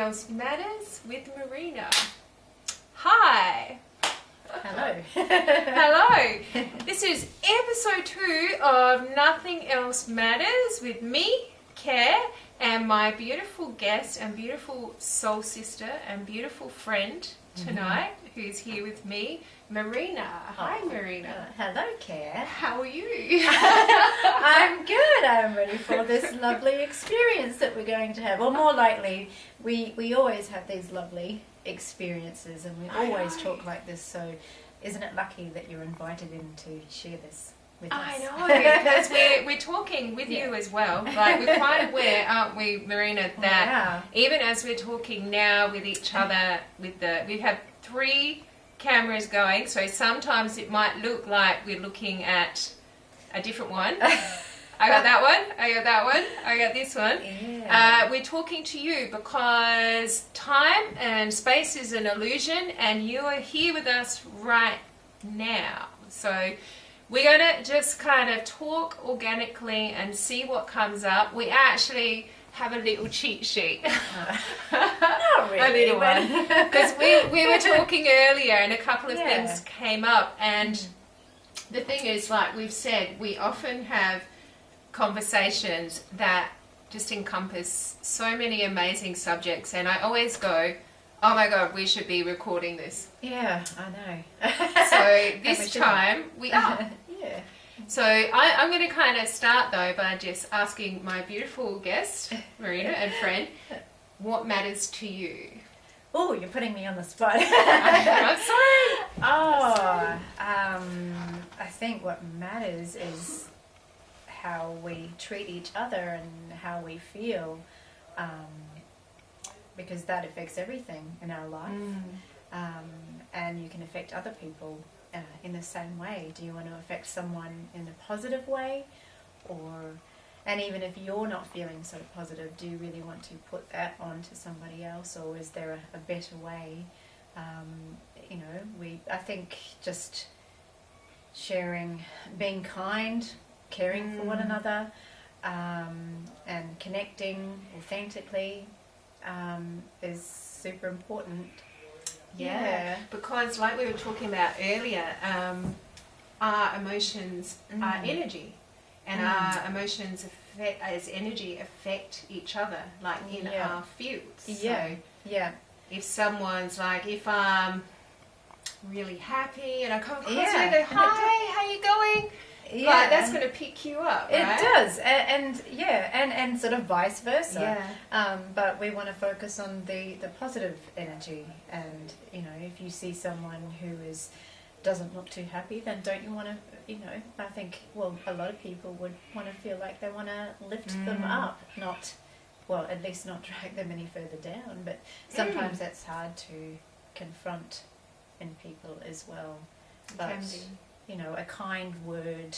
Else Matters with Marina. Hi. Hello. Hello. This is episode 2 of Nothing Else Matters with me, Care, and my beautiful guest and beautiful soul sister and beautiful friend tonight, who's here with me, Marina. Hi, Marina. Hello, Care. How are you? I'm good. I'm ready for this lovely experience that we're going to have. Or more likely, we always have these lovely experiences, and we always talk like this. So, isn't it lucky that you're invited in to share this with us? I know, because we're talking with you as well. Like, we're quite aware, aren't we, Marina, that even as we're talking now with each other, we have 3 cameras going, so sometimes it might look like we're looking at a different one. I got that one, I got that one, I got this one. Yeah. We're talking to you because time and space is an illusion, and you are here with us right now. So we're going to just kind of talk organically and see what comes up. We actually have a little cheat sheet. Not really. A little one. Because we were talking earlier and a couple of things came up. And the thing is, like we've said, we often have conversations that just encompass so many amazing subjects. And I always go, oh my God, we should be recording this. Yeah, I know. So this time we are. Yeah. So I'm going to kind of start though by just asking my beautiful guest, Marina, and friend, what matters to you? Oh, you're putting me on the spot. I'm sorry. Oh, I think what matters is how we treat each other and how we feel, because that affects everything in our life, and you can affect other people in the same way. Do you want to affect someone in a positive way, and even if you're not feeling so positive, do you really want to put that on to somebody else, or is there a better way? I think just sharing, being kind, caring for one another, and connecting authentically is super important. Yeah, because like we were talking about earlier, our emotions are energy, and our emotions as energy affect each other, like in our fields. Yeah, so if someone's like, if I'm really happy and I come across you and go, hi, how you going? Yeah, like, that's going to pick you up, right? It does, and sort of vice versa. Yeah. But we want to focus on the positive energy, and if you see someone who doesn't look too happy, then don't you want to? I think a lot of people would want to feel like they want to lift them up, at least not drag them any further down. But sometimes that's hard to confront in people as well. But a kind word,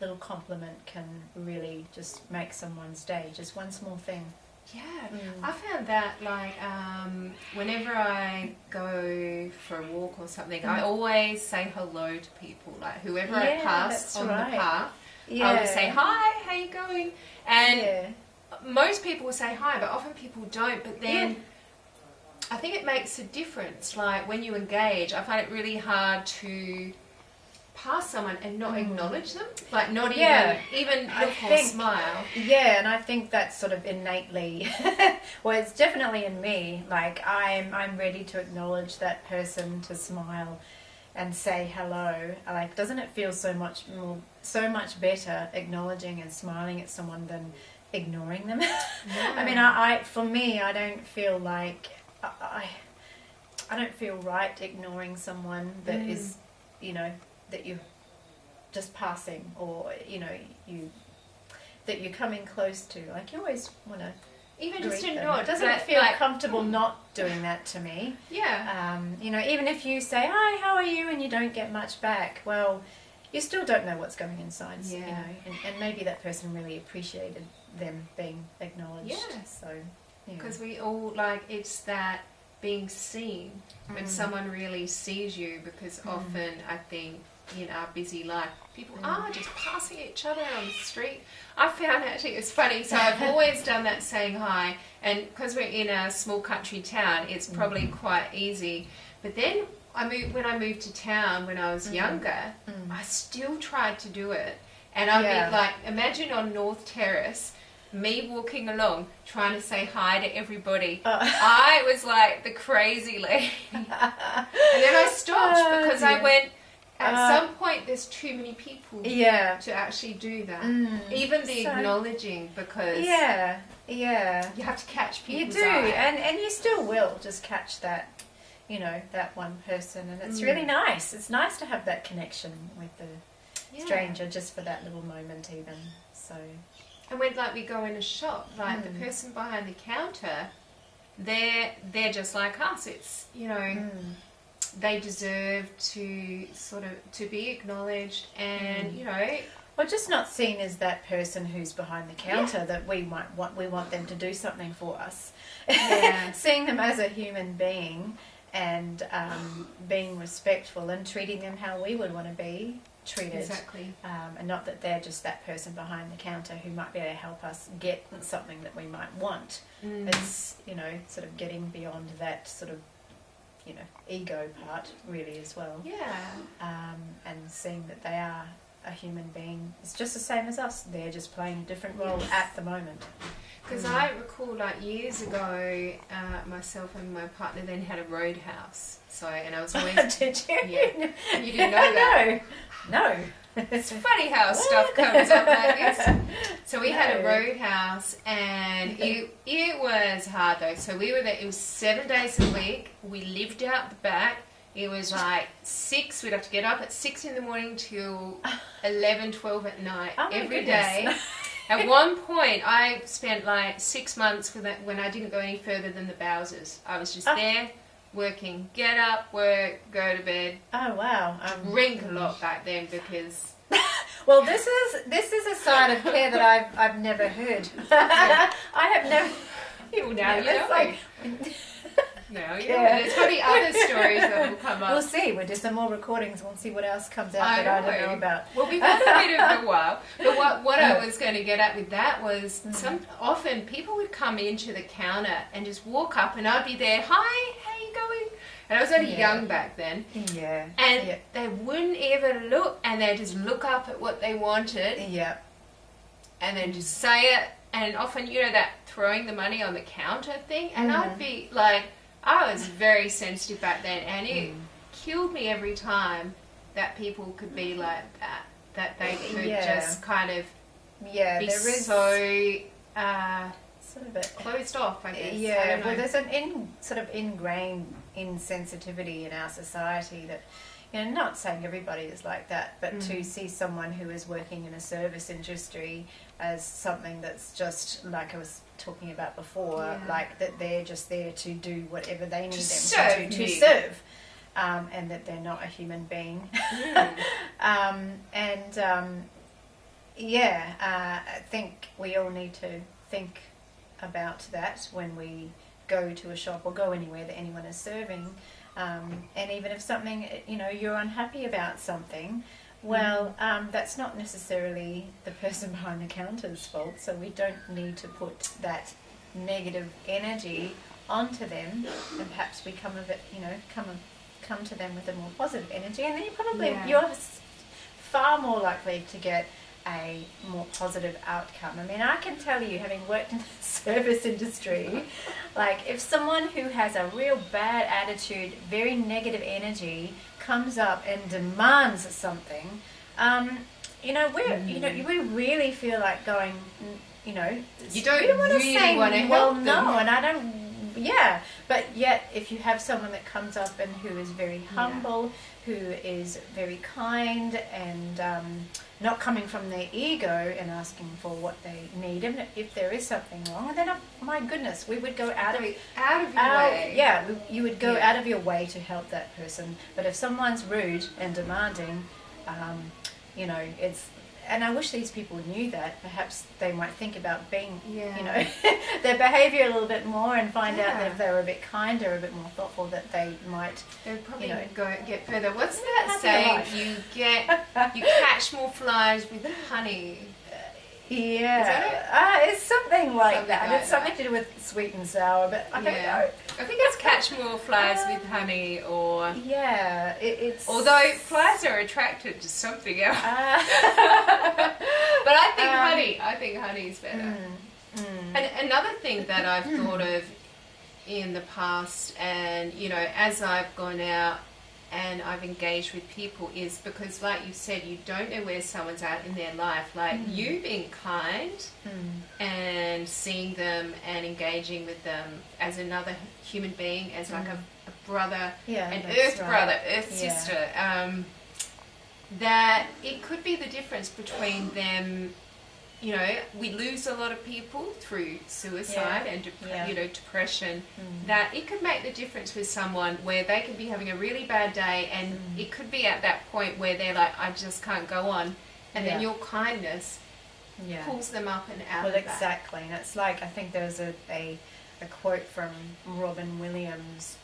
little compliment can really just make someone's day. Just one small thing. Yeah, I found that like whenever I go for a walk or something, I always say hello to people. Like whoever I pass on the path, I would say, hi, how you going? And most people will say hi, but often people don't. But then I think it makes a difference. Like when you engage, I find it really hard to pass someone and not acknowledge them, like not even look or smile. Yeah, and I think that's sort of innately, it's definitely in me. Like I'm ready to acknowledge that person, to smile and say hello. Like, doesn't it feel so much better acknowledging and smiling at someone than ignoring them? Yeah. I mean, for me, I don't feel like I don't feel right ignoring someone that is, that you're just passing, or that you're coming close to. Like, you always want to even just a nod. It doesn't feel comfortable not doing that to me. Yeah. Even if you say, hi, how are you, and you don't get much back, well, you still don't know what's going inside. Yeah. And maybe that person really appreciated them being acknowledged. Yeah. So because we all it's that being seen when someone really sees you, because often I think in our busy life, people are just passing each other on the street. I found actually it's funny. So I've always done that saying hi, and because we're in a small country town, it's probably quite easy. But then when I moved to town when I was younger, I still tried to do it. And I'd be like, imagine on North Terrace, me walking along trying to say hi to everybody. I was like the crazy lady. And then I stopped because I went, at some point there's too many people to actually do that. Even the acknowledging, because you have to catch people's eye. And you still will just catch that, you know, that one person, and it's really nice. It's nice to have that connection with the stranger just for that little moment even. So, and when we go in a shop, like the person behind the counter, they're just like us. It's, you know, they deserve to sort of to be acknowledged, and you know, or just not seen as that person who's behind the counter that we want them to do something for us. Seeing them as a human being, and being respectful and treating them how we would want to be treated. Exactly. And not that they're just that person behind the counter who might be able to help us get something that we might want. It's, you know, sort of getting beyond that sort of, you know, ego part really as well. And seeing that they are a human being. It's just the same as us. They're just playing a different role at the moment. Because I recall, like, years ago, myself and my partner then had a roadhouse. So, and I was always... Did you? Yeah. You didn't know that? No. It's funny how stuff comes up like this. So we had a roadhouse, and it was hard though. So we were there, it was 7 days a week. We lived out the back. It was like 6, we'd have to get up at 6 in the morning till 11, 12 at night every day. At one point, I spent like 6 months when I didn't go any further than the Bowsers. I was just there, working, get up, work, go to bed. Oh wow! Drink a lot back then because. Well, this is a side of care that I've never heard. I have never. Now you know. Like, no, there's probably other stories that will come up. We'll see. We'll do some more recordings and we'll see what else comes out that I don't know about. Well, we've had a bit of a while. But what I was going to get at with that was often people would come into the counter and just walk up and I'd be there, hi, how you going? And I was only young back then. Yeah. And they wouldn't even look, and they'd just look up at what they wanted. Yeah. And then just say it. And often, you know, that throwing the money on the counter thing. And I'd be like... I was very sensitive back then, and it killed me every time that people could be like that. That they could just kind of be so sort of a closed off, I guess. Yeah, well, there's an sort of ingrained insensitivity in our society that, you know, not saying everybody is like that, but to see someone who is working in a service industry as something that's just like I was talking about before, like that they're just there to do whatever they need them to serve, and that they're not a human being. I think we all need to think about that when we go to a shop or go anywhere that anyone is serving. And even if something, you know, you're unhappy about something, well, that's not necessarily the person behind the counter's fault, so we don't need to put that negative energy onto them, and perhaps we come to them with a more positive energy, and then you're far more likely to get a more positive outcome. I mean, I can tell you, having worked in the service industry, like if someone who has a real bad attitude, very negative energy, comes up and demands something, you know, we really feel like going, you know, you don't really want to help them. No, and I don't. Yeah, but yet if you have someone that comes up and who is very humble, who is very kind, and not coming from their ego and asking for what they need, and if there is something wrong, then my goodness, we would go out of your way. Yeah, you would go out of your way to help that person. But if someone's rude and demanding, you know, and I wish these people knew that. Perhaps they might think about being, their behaviour a little bit more, and find out that if they were a bit kinder, a bit more thoughtful, that they might. They would probably get further. What's that saying? You catch more flies with honey. Yeah, is that it? It's something like that. Like it's something to do with sweet and sour, but I don't know. I think it's catch more flies with honey, or it's. Although flies are attracted to something else, but I think honey is better. And another thing that I've thought of in the past, and as I've gone out and I've engaged with people, is because, like you said, you don't know where someone's at in their life. Like you being kind and seeing them and engaging with them as another human being, as like a brother, an earth brother, earth sister, that it could be the difference between them. We lose a lot of people through suicide and depression. That it could make the difference with someone where they could be having a really bad day, and it could be at that point where they're like, I just can't go on, and then your kindness pulls them up and out of that. Well, exactly. And it's like, I think there's a quote from Robin Williams,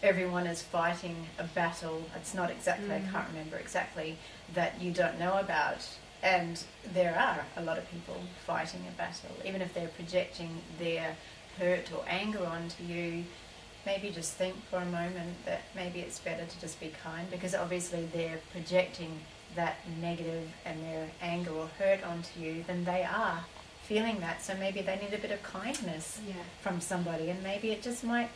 everyone is fighting a battle. It's not exactly, I can't remember exactly, that you don't know about. And there are a lot of people fighting a battle, even if they're projecting their hurt or anger onto you. Maybe just think for a moment that maybe it's better to just be kind, because obviously they're projecting that negative and their anger or hurt onto you, then they are feeling that. So maybe they need a bit of kindness from somebody, and maybe it just might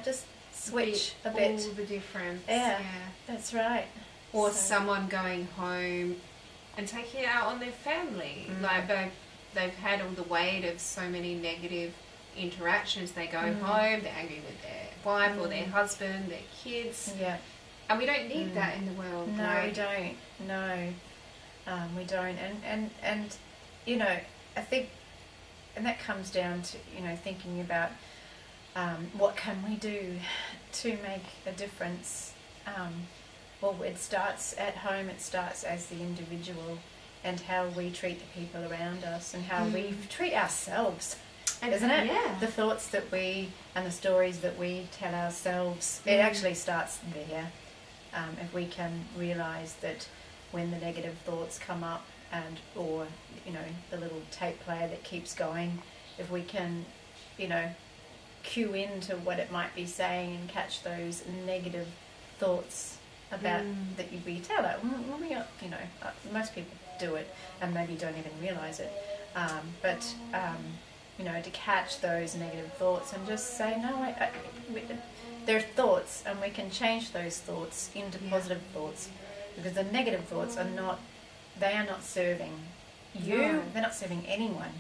just switch a bit. All the difference. Yeah, that's right. Or someone going home and taking it out on their family. Like they've had all the weight of so many negative interactions. They go home, they're angry with their wife or their husband, their kids. Yeah. And we don't need that in the world. No, we don't. No, we don't. And I think, and that comes down to, thinking about what can we do to make a difference. Well, it starts at home. It starts as the individual, and how we treat the people around us, and how we treat ourselves, isn't it? Yeah. The thoughts that we and the stories that we tell ourselves. It actually starts there. If we can realise that when the negative thoughts come up, or the little tape player that keeps going, if we can, cue into what it might be saying and catch those negative thoughts about that we tell it. Most people do it and maybe don't even realise it. But to catch those negative thoughts and just say, no, they're thoughts, and we can change those thoughts into positive thoughts, because the negative thoughts are not serving you. No. They're not serving anyone.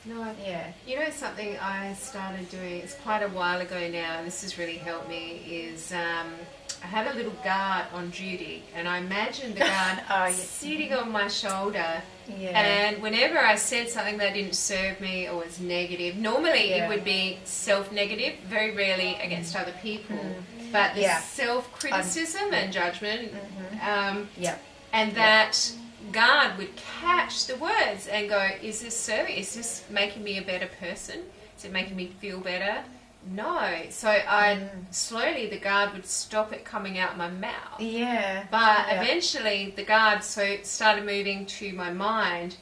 No. Yeah. Something I started doing, it's quite a while ago now, and this has really helped me, is I had a little guard on duty, and I imagined the guard sitting on my shoulder, and whenever I said something that didn't serve me or was negative, normally it would be self-negative, very rarely against other people, but the self-criticism and judgment, and that guard would catch the words and go, is this serving? Is this making me a better person? Is it making me feel better? No. So slowly the guard would stop it coming out my mouth. Yeah. But eventually the guard started moving to my mind,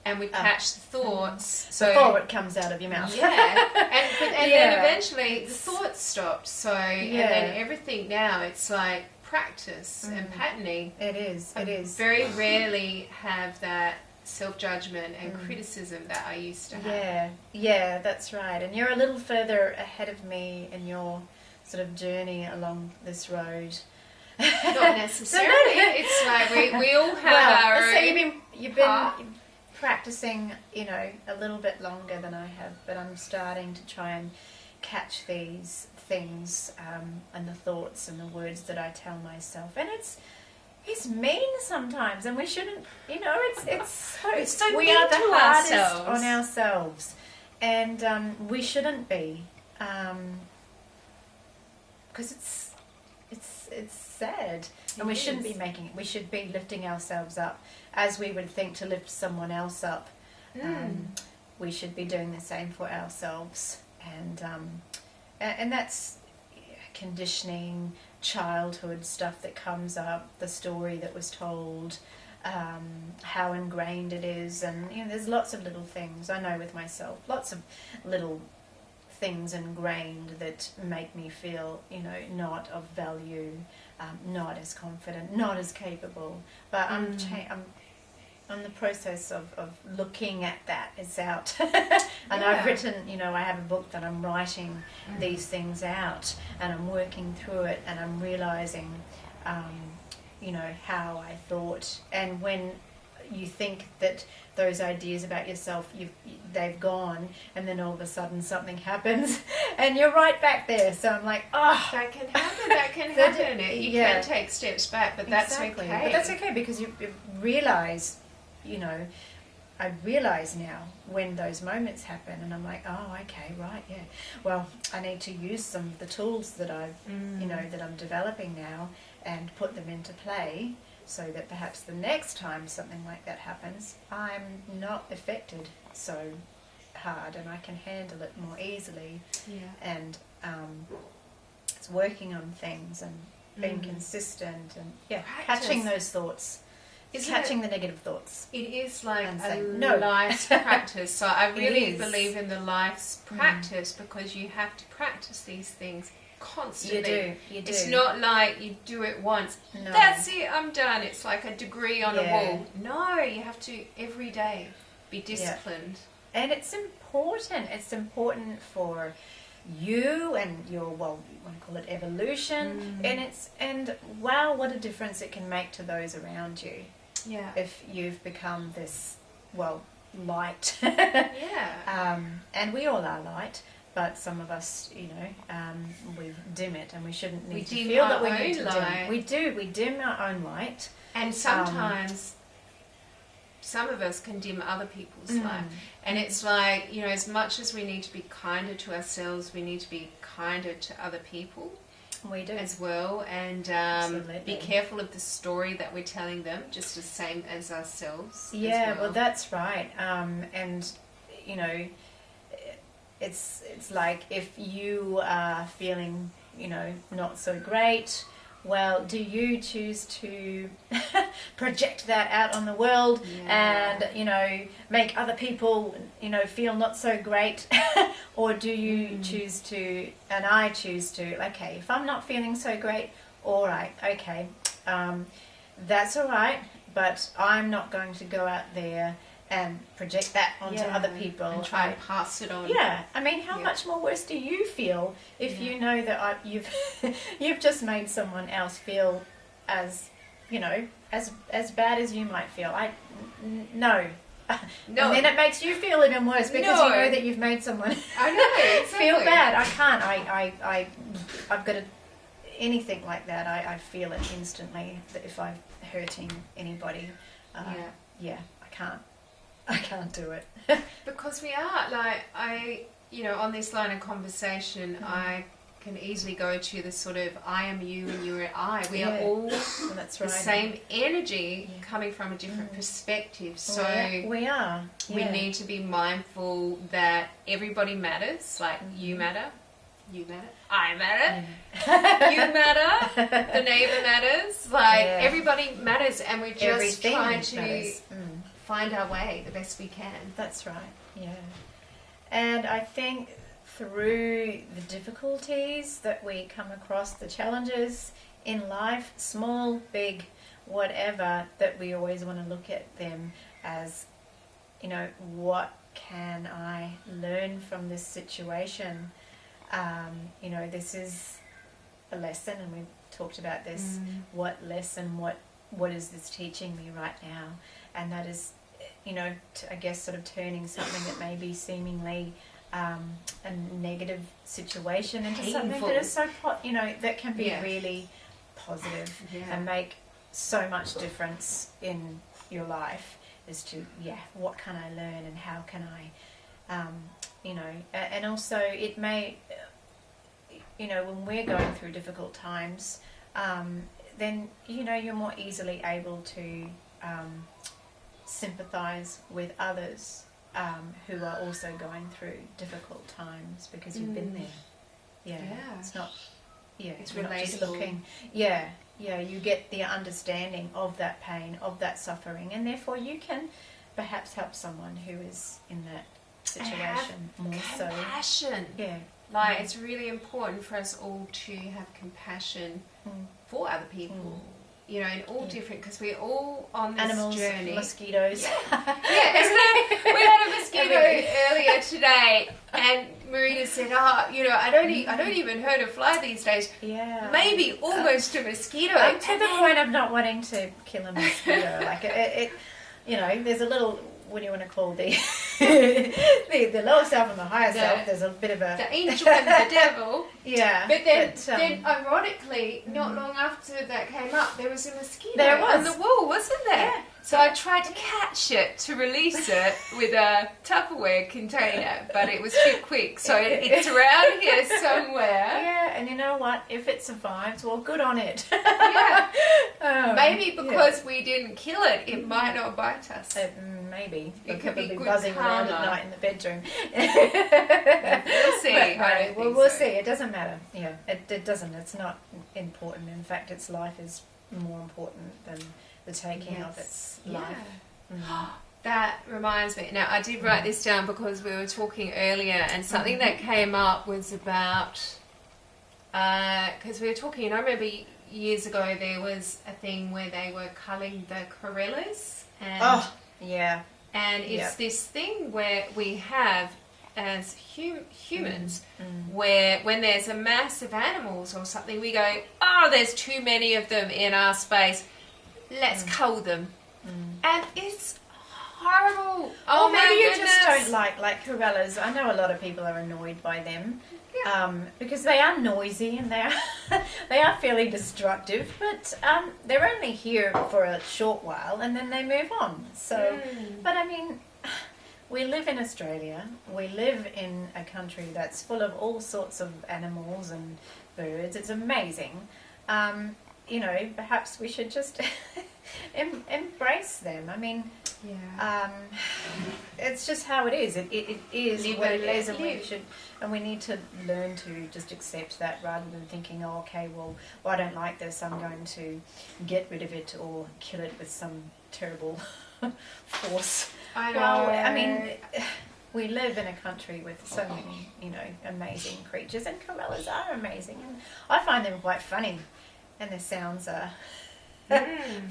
and would catch the thoughts. So before it comes out of your mouth. Yeah. And then eventually the thoughts stopped. So and then everything now, it's like practice and patterning. It is. I very rarely have that self-judgment and criticism that I used to have. Yeah, that's right. And you're a little further ahead of me in your sort of journey along this road. Not necessarily. It's like we all have our own. So you've been practicing, a little bit longer than I have, but I'm starting to try and catch these things and the thoughts and the words that I tell myself. And it's mean sometimes, and we shouldn't. It's so we mean are the to hardest on ourselves, and we shouldn't be, because it's sad. And we shouldn't be making it. We should be lifting ourselves up as we would think to lift someone else up. We should be doing the same for ourselves. And that's conditioning, childhood stuff that comes up, the story that was told, how ingrained it is, and there's lots of little things. I know with myself, lots of little things ingrained that make me feel, not of value, not as confident, not as capable. But I'm the process of looking at that. It's out. And I've written, I have a book that I'm writing these things out, and I'm working through it, and I'm realizing, how I thought. And when you think that those ideas about yourself, they've gone, and then all of a sudden something happens, and you're right back there. So I'm like, oh. That can happen. You can take steps back, but that's okay. But that's okay, because you realise, I realise now when those moments happen, and I'm like, oh, okay, right, yeah. Well, I need to use some of the tools that I've, that I'm developing now, and put them into play, so that perhaps the next time something like that happens, I'm not affected so hard, and I can handle it more easily. Yeah. And it's working on things and being consistent, and catching those thoughts. Catching the negative thoughts. It is like a life's practice. So I really believe in the life's practice, because you have to practice these things constantly. You do. It's not like you do it once. No. That's it, I'm done. It's like a degree on a wall. No, you have to every day be disciplined. Yeah. And it's important. It's important for you and your, you want to call it evolution. And wow, what a difference it can make to those around you. Yeah. If you've become this, light. And we all are light, but some of us, we dim it, and we shouldn't need to feel that we need to dim. We do. We dim our own light. And sometimes some of us can dim other people's light. And it's like, as much as we need to be kinder to ourselves, we need to be kinder to other people. We do. As well. And be careful of the story that we're telling them, just the same as ourselves. Yeah, well, that's right. And, it's like if you are feeling, not so great, well, do you choose to project that out on the world and, make other people, feel not so great? Or do you choose to, and I choose to, okay, if I'm not feeling so great, all right, okay, that's all right, but I'm not going to go out there and project that onto other people. And try and pass it on. Yeah, I mean, how much more worse do you feel if you know that you've just made someone else feel as, as bad as you might feel? No. And then it makes you feel even worse, because you know that you've made someone feel bad. I can't. I've got to, anything like that, I feel it instantly, that if I'm hurting anybody, I can't. I can't do it. Because we are, on this line of conversation, I can easily go to the sort of I am you and you are I. We are all the same energy coming from a different perspective. So we are. We need to be mindful that everybody matters. Like you matter, I matter, you matter, the neighbour matters. Everybody matters, and we're just trying to find our way the best we can. That's right. Yeah. And I think through the difficulties that we come across, the challenges in life, small, big, whatever, that we always want to look at them as, what can I learn from this situation? This is a lesson, and we've talked about this. What lesson, what is this teaching me right now? And that is, I guess sort of turning something that may be seemingly a negative situation into something that is so, that can be really positive and make so much difference in your life. Is to, what can I learn, and how can I, and also it may, when we're going through difficult times, then you're more easily able to sympathize with others who are also going through difficult times, because you've been there. Yeah. It's not. Yeah. It's relatable. Not just looking. Yeah. You get the understanding of that pain, of that suffering, and therefore you can perhaps help someone who is in that situation more so. Compassion. Yeah. Like, it's really important for us all to have compassion for other people. In all different, because we're all on this animals, journey. Mosquitoes. Yeah, isn't it? We had a mosquito earlier today, and Marina said, I don't even hurt a fly these days. Yeah. Maybe almost a mosquito. I'm to the point of not wanting to kill a mosquito. Like it there's a little, what do you want to call the the lower self and the higher self? There's a bit of a... The angel and the devil. Yeah. But then ironically, not long after that came up, there was a mosquito on the wall, wasn't there? Yeah. So I tried to catch it, to release it with a Tupperware container, but it was too quick. So it's around here somewhere. Yeah, and you know what? If it survives, well, good on it. Yeah. Maybe because we didn't kill it, it might not bite us. Maybe. It could be good buzzing karma. around at night in the bedroom. We'll see. But, we'll see. It doesn't matter. Yeah, it doesn't. It's not important. In fact, its life is more important than the taking of its life. That reminds me. Now, I did write this down because we were talking earlier, and something that came up was about, because we were talking, and I remember years ago there was a thing where they were culling the gorillas, and and it's this thing where we have as humans, where when there's a mass of animals or something, we go, there's too many of them in our space, let's cull them. And it's horrible. Or maybe you just don't like gorillas. I know a lot of people are annoyed by them. Because they are noisy and they are fairly destructive, but they're only here for a short while and then they move on. So, but I mean, we live in Australia. We live in a country that's full of all sorts of animals and birds. It's amazing. Perhaps we should just embrace them. I mean, it's just how it is. It is what it is, and we need to learn to just accept that, rather than thinking, well, I don't like this, I'm going to get rid of it or kill it with some terrible force. I know. Well, I mean, we live in a country with so many, amazing creatures, and gorillas are amazing, and I find them quite funny, and their sounds are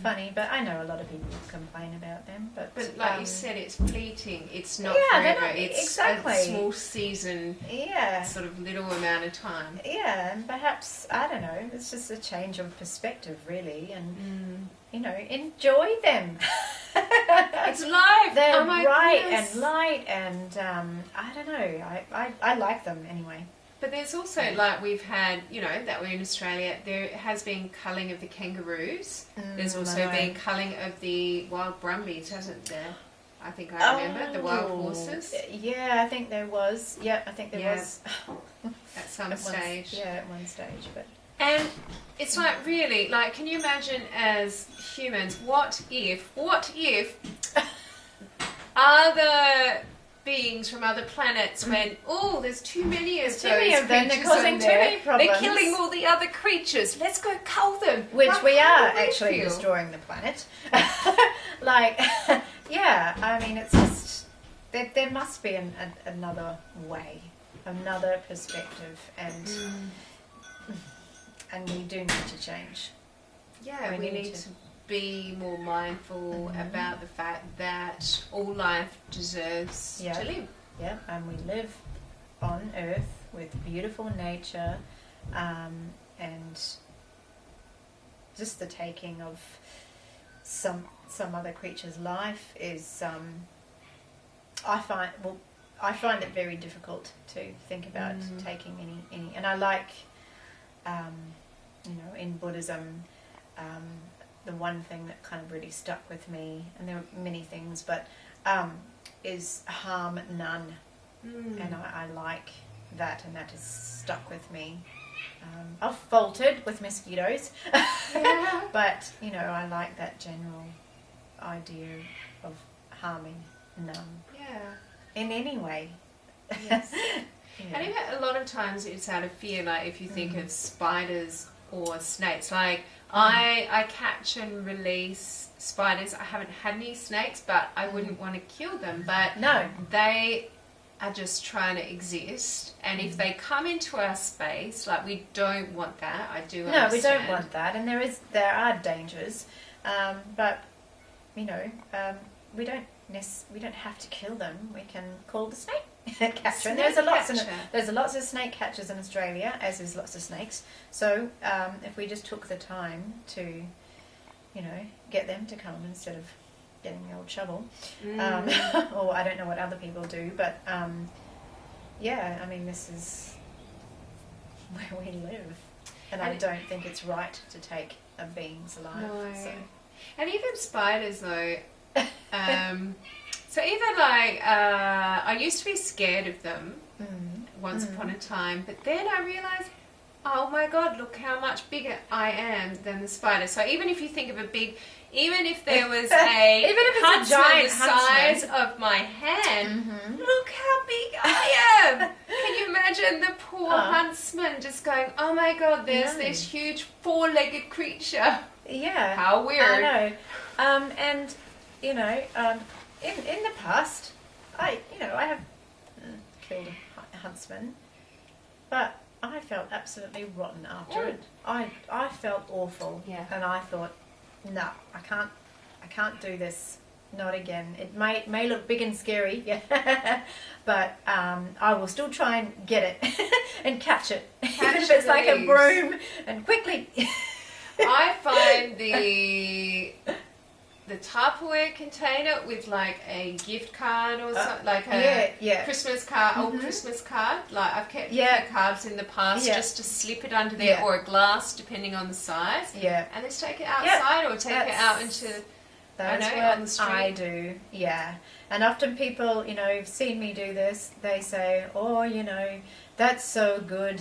funny, but I know a lot of people complain about them. But like you said, it's fleeting. It's not forever. It's a small season. Yeah. Sort of little amount of time. Yeah, and perhaps, I don't know, it's just a change of perspective, really, and enjoy them. It's live. They're bright and light, and I don't know. I like them anyway. But there's also, like we've had, that we're in Australia, there has been culling of the kangaroos. There's also been culling of the wild brumbies, hasn't there? I think I remember, the wild horses. Yeah, I think there was. Yeah, I think there was. At some stage. At one stage. But and it's like, really, like, can you imagine as humans, what if other beings from other planets went, there's too many of those creatures them, they're causing too many problems. They're killing all the other creatures. Let's go cull them. Which we are actually destroying the planet. I mean, it's just, there must be another way, another perspective, and we do need to change. Yeah, we need to be more mindful about the fact that all life deserves to live. Yeah, and we live on Earth with beautiful nature, and just the taking of some other creature's life is, I find it very difficult to think about taking any, and I like, in Buddhism, the one thing that kind of really stuck with me, and there are many things, but is harm none. And I like that, and that has stuck with me. I've faltered with mosquitoes, Yeah. but you know, I like that general idea of harming none Yeah. in any way. Yes. Yeah. And even a lot of times it's out of fear, like if you think of spiders or snakes. Like I catch and release spiders. I haven't had any snakes, but I wouldn't want to kill them. But No. they are just trying to exist. And if they come into our space, like we don't want that. I do No, understand. we don't want that, and there are dangers, but you know, we don't have to kill them. We can call the snake catcher. And there's lots of snake catchers in Australia, as there's lots of snakes. So if we just took the time to, you know, get them to come instead of getting the old shovel, or I don't know what other people do, but yeah, I mean, this is where we live, and I don't think it's right to take a being's life. No. So. And even spiders, though. So even like I used to be scared of them once upon a time, but then I realized, oh my God, look how much bigger I am than the spider. So even if you think of even if there was a giant the size of my hand, look how big I am. Can you imagine the poor huntsman just going, oh my God, there's this huge four-legged creature. Yeah. How weird. I know. And you know, in the past, I have killed a huntsman, but I felt absolutely rotten after it. I felt awful. Yeah. And I thought, no, I can't do this. Not again. It may look big and scary, but I will still try and get it and catch it, even if it's like a broom, and quickly. I find the Tupperware container with like a gift card or something, like a Christmas card, old Christmas card. Like I've kept a few cards in the past just to slip it under there, or a glass, depending on the size. Yeah. And just take it outside or take it out into, on the street. I do, yeah. And often people, you know, have seen me do this. They say, "Oh, you know, that's so good.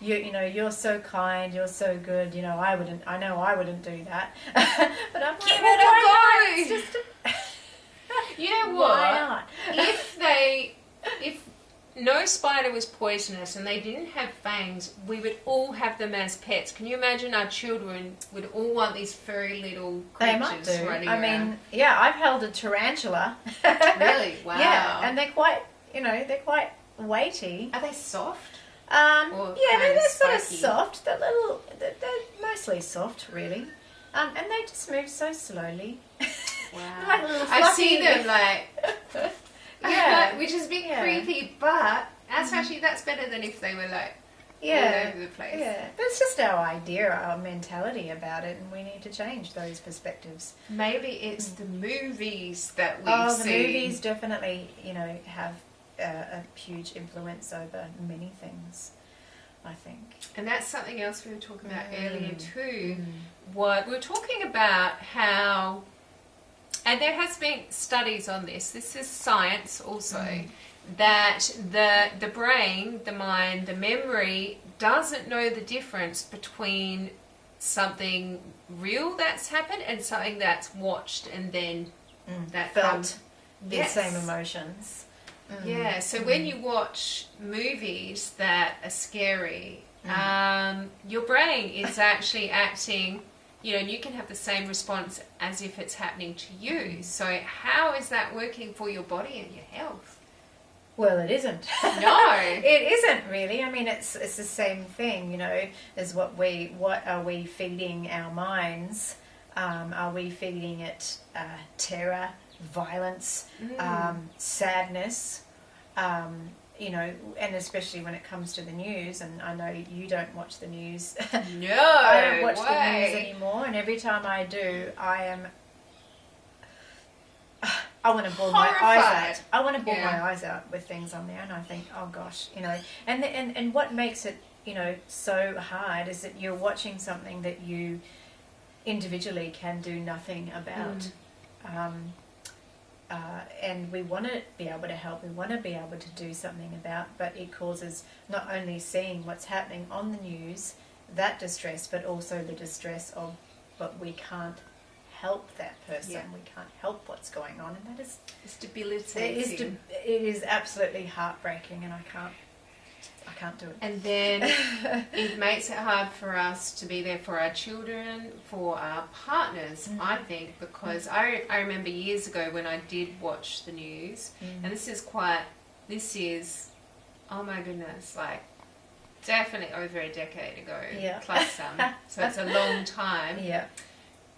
You know, you're so kind, you're so good, you know, I know I wouldn't do that." But I'm like, give it a go! It's just you know what? Why not? If no spider was poisonous and they didn't have fangs, we would all have them as pets. Can you imagine our children would all want these furry little creatures they might do. running I around? mean, yeah, I've held a tarantula. Really? Wow. Yeah, and they're quite weighty. Are they soft? They're sort of spiky? soft. They're mostly soft, really. And they just move so slowly. Wow. Like little I see fluffy- them like, Yeah. which is a bit creepy, but that's better than if they were like all over the place. Yeah, that's just our idea, our mentality about it, and we need to change those perspectives. Maybe it's the movies that we've The seen. movies definitely, you know, have a huge influence over many things, I think. And that's something else we were talking about earlier too. What we were talking about how, and there has been studies on this. This is science also, that the brain, the mind, the memory doesn't know the difference between something real that's happened and something that's watched and then that felt the Yes. same emotions. Yeah, so when you watch movies that are scary, your brain is actually acting, you know, and you can have the same response as if it's happening to you. So how is that working for your body and your health? Well, it isn't. No. It isn't really. I mean, it's the same thing, you know, as what are we feeding our minds? Are we feeding it terror, violence, sadness, you know, and especially when it comes to the news, and I know you don't watch the news. No, I don't watch the news anymore, and every time I do, I want to bawl my eyes out. I want to bawl my eyes out with things on there, and I think, oh gosh, you know, and what makes it, you know, so hard is that you're watching something that you individually can do nothing about. and we want to be able to help, we want to be able to do something about, but it causes not only seeing what's happening on the news, that distress, but also the distress of, but we can't help that person, we can't help what's going on, and that is debilitating. It is absolutely heartbreaking, and I can't do it. And then it makes it hard for us to be there for our children, for our partners, I think, because I remember years ago when I did watch the news, and this is, oh my goodness, like definitely over a decade ago, plus some, so it's a long time.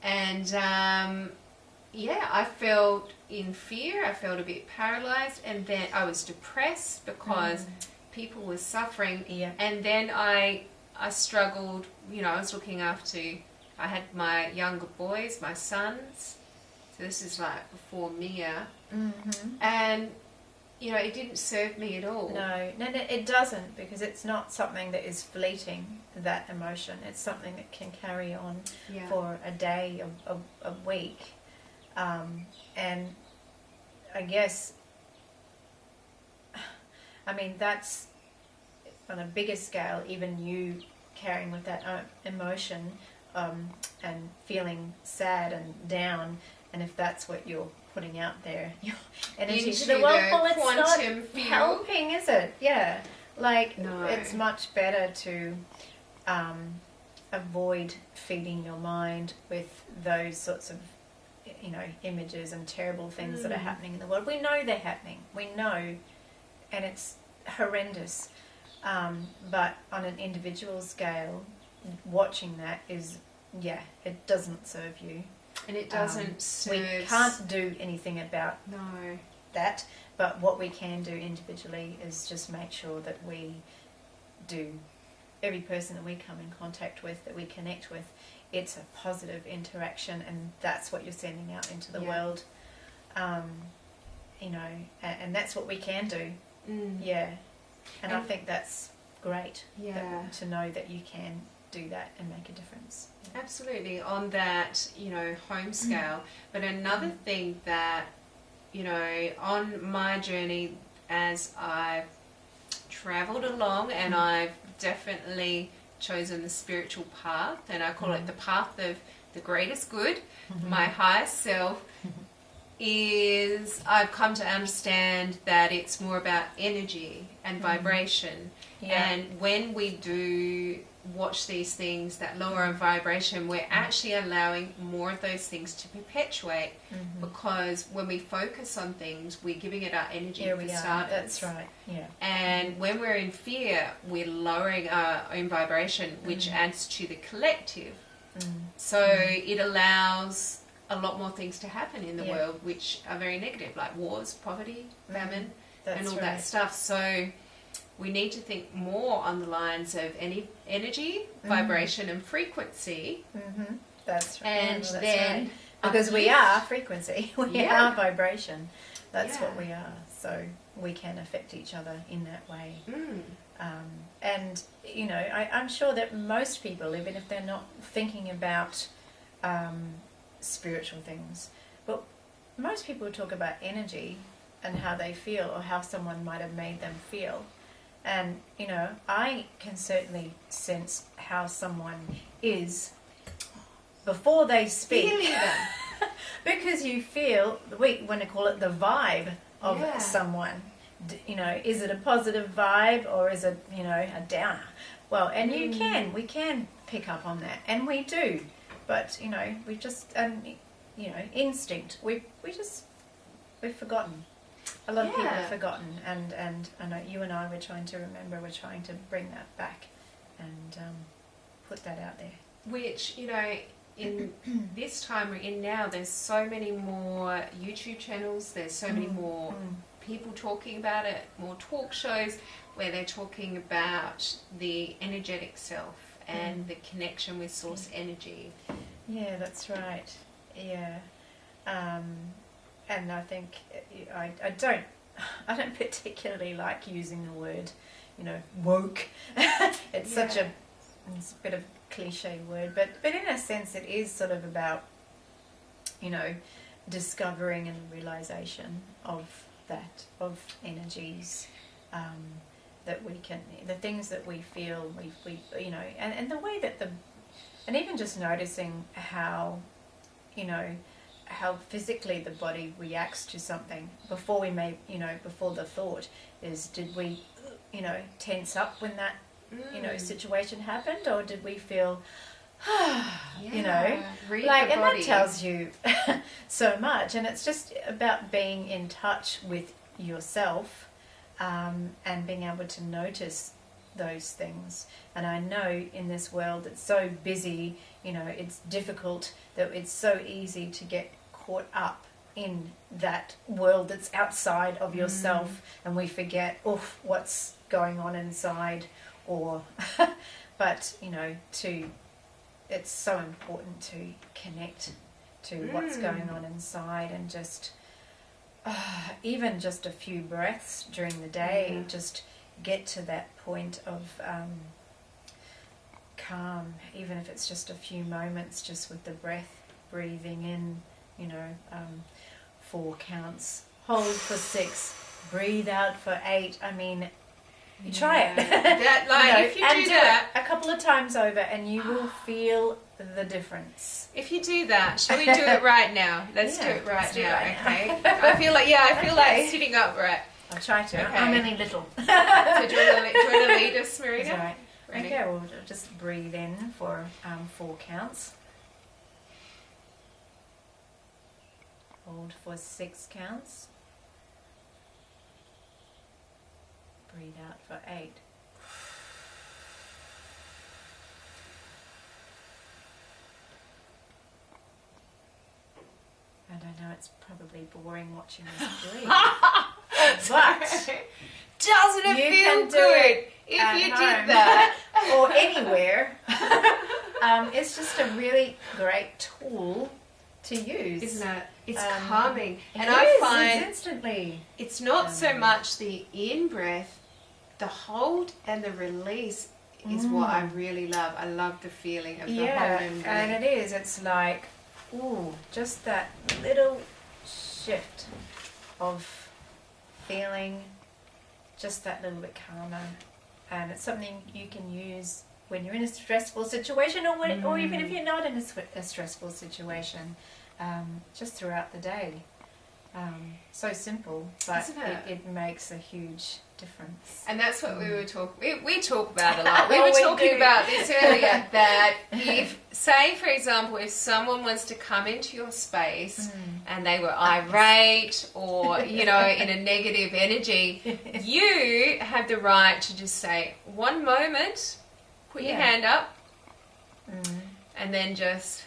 And I felt in fear, I felt a bit paralyzed, and then I was depressed because people were suffering, and then I struggled, I was looking after, I had my younger boys, my sons, so this is like before Mia, and it didn't serve me at all. No, it doesn't, because it's not something that is fleeting, that emotion. It's something that can carry on for a day, a week, and I guess, I mean, that's on a bigger scale, even you carrying with that emotion and feeling sad and down, and if that's what you're putting out there, your energy to the world, well, it's not helping, is it? Yeah. Like, it's much better to avoid feeding your mind with those sorts of, images and terrible things that are happening in the world. We know they're happening. We know, and it's horrendous. But on an individual scale, watching that is, it doesn't serve you. And it doesn't serve... We can't do anything about that, but what we can do individually is just make sure that we do, every person that we come in contact with, that we connect with, it's a positive interaction, and that's what you're sending out into the world. And that's what we can do. And I think that's great to know that you can do that and make a difference. Absolutely, on that, home scale. But another thing that, on my journey as I've travelled along, and I've definitely chosen the spiritual path, and I call it the path of the greatest good, my highest self, is I've come to understand that it's more about energy and vibration. And when we do watch these things that lower in vibration, we're actually allowing more of those things to perpetuate, because when we focus on things, we're giving it our energy for starters. That's right. And when we're in fear, we're lowering our own vibration, which adds to the collective. So it allows a lot more things to happen in the world which are very negative, like wars, poverty, famine, and all that stuff. So we need to think more on the lines of energy, vibration, and frequency. That's right. And that's then right. Because we are frequency, we are vibration. That's what we are. So we can affect each other in that way. And I'm sure that most people, even if they're not thinking about spiritual things, but most people talk about energy and how they feel, or how someone might have made them feel. And I can certainly sense how someone is before they speak. Because you feel, we want to call it the vibe of someone. Is it a positive vibe, or is it a downer? Well, and we can pick up on that, and we do. But we just instinct. We've forgotten. A lot of people have forgotten, and I know you and I were trying to remember. We're trying to bring that back and put that out there. Which in this time we're in now, there's so many more YouTube channels. There's so many more people talking about it. More talk shows where they're talking about the energetic self and the connection with source energy. Yeah, that's right. Yeah. And I think I don't particularly like using the word, woke. It's such it's a bit of a cliche word, but in a sense it is sort of about, discovering and realization of that, of energies, that we can, the things that we feel, we you know, and the way that and even just noticing how, you know, how physically the body reacts to something before we may, you know, before the thought is, did we, you know, tense up when that, you know, situation happened, or did we feel, you know, like, and that tells you so much. And it's just about being in touch with yourself, and being able to notice those things. And I know in this world it's so busy, you know, it's difficult, that it's so easy to get caught up in that world that's outside of yourself, and we forget, what's going on inside, or but, you know, it's so important to connect to what's going on inside, and just even just a few breaths during the day, just get to that point of calm, even if it's just a few moments, just with the breath, breathing in, you know, 4 counts, hold for 6, breathe out for 8. I mean, you try it. That, like, you know, if you do that a couple of times over, and you will feel the difference. If you do that, shall we do it right now? Let's do it right now, okay? I feel like sitting upright. I'll try to. Okay. I'm only little. So do you want to lead us, Marina? That's right. Ready? Okay, we'll just breathe in for 4 counts. Hold for 6 counts. Breathe out for 8. And I know it's probably boring watching this breathe. But doesn't it feel good if you did that? Or anywhere. It's just a really great tool to use. Isn't it? It's calming. And I find instantly. It's not so much the in-breath, the hold and the release is what I really love. I love the feeling of the hold and release. And it is. It's like, just that little shift of feeling just that little bit calmer. And it's something you can use when you're in a stressful situation, or even if you're not in a stressful situation, just throughout the day. So simple, but it makes a huge difference. And that's what we were talking. We talk about a lot. We were talking about this earlier. That if, say, for example, if someone was to come into your space and they were irate or, you know, in a negative energy, you have the right to just say, one moment, put your hand up, and then just.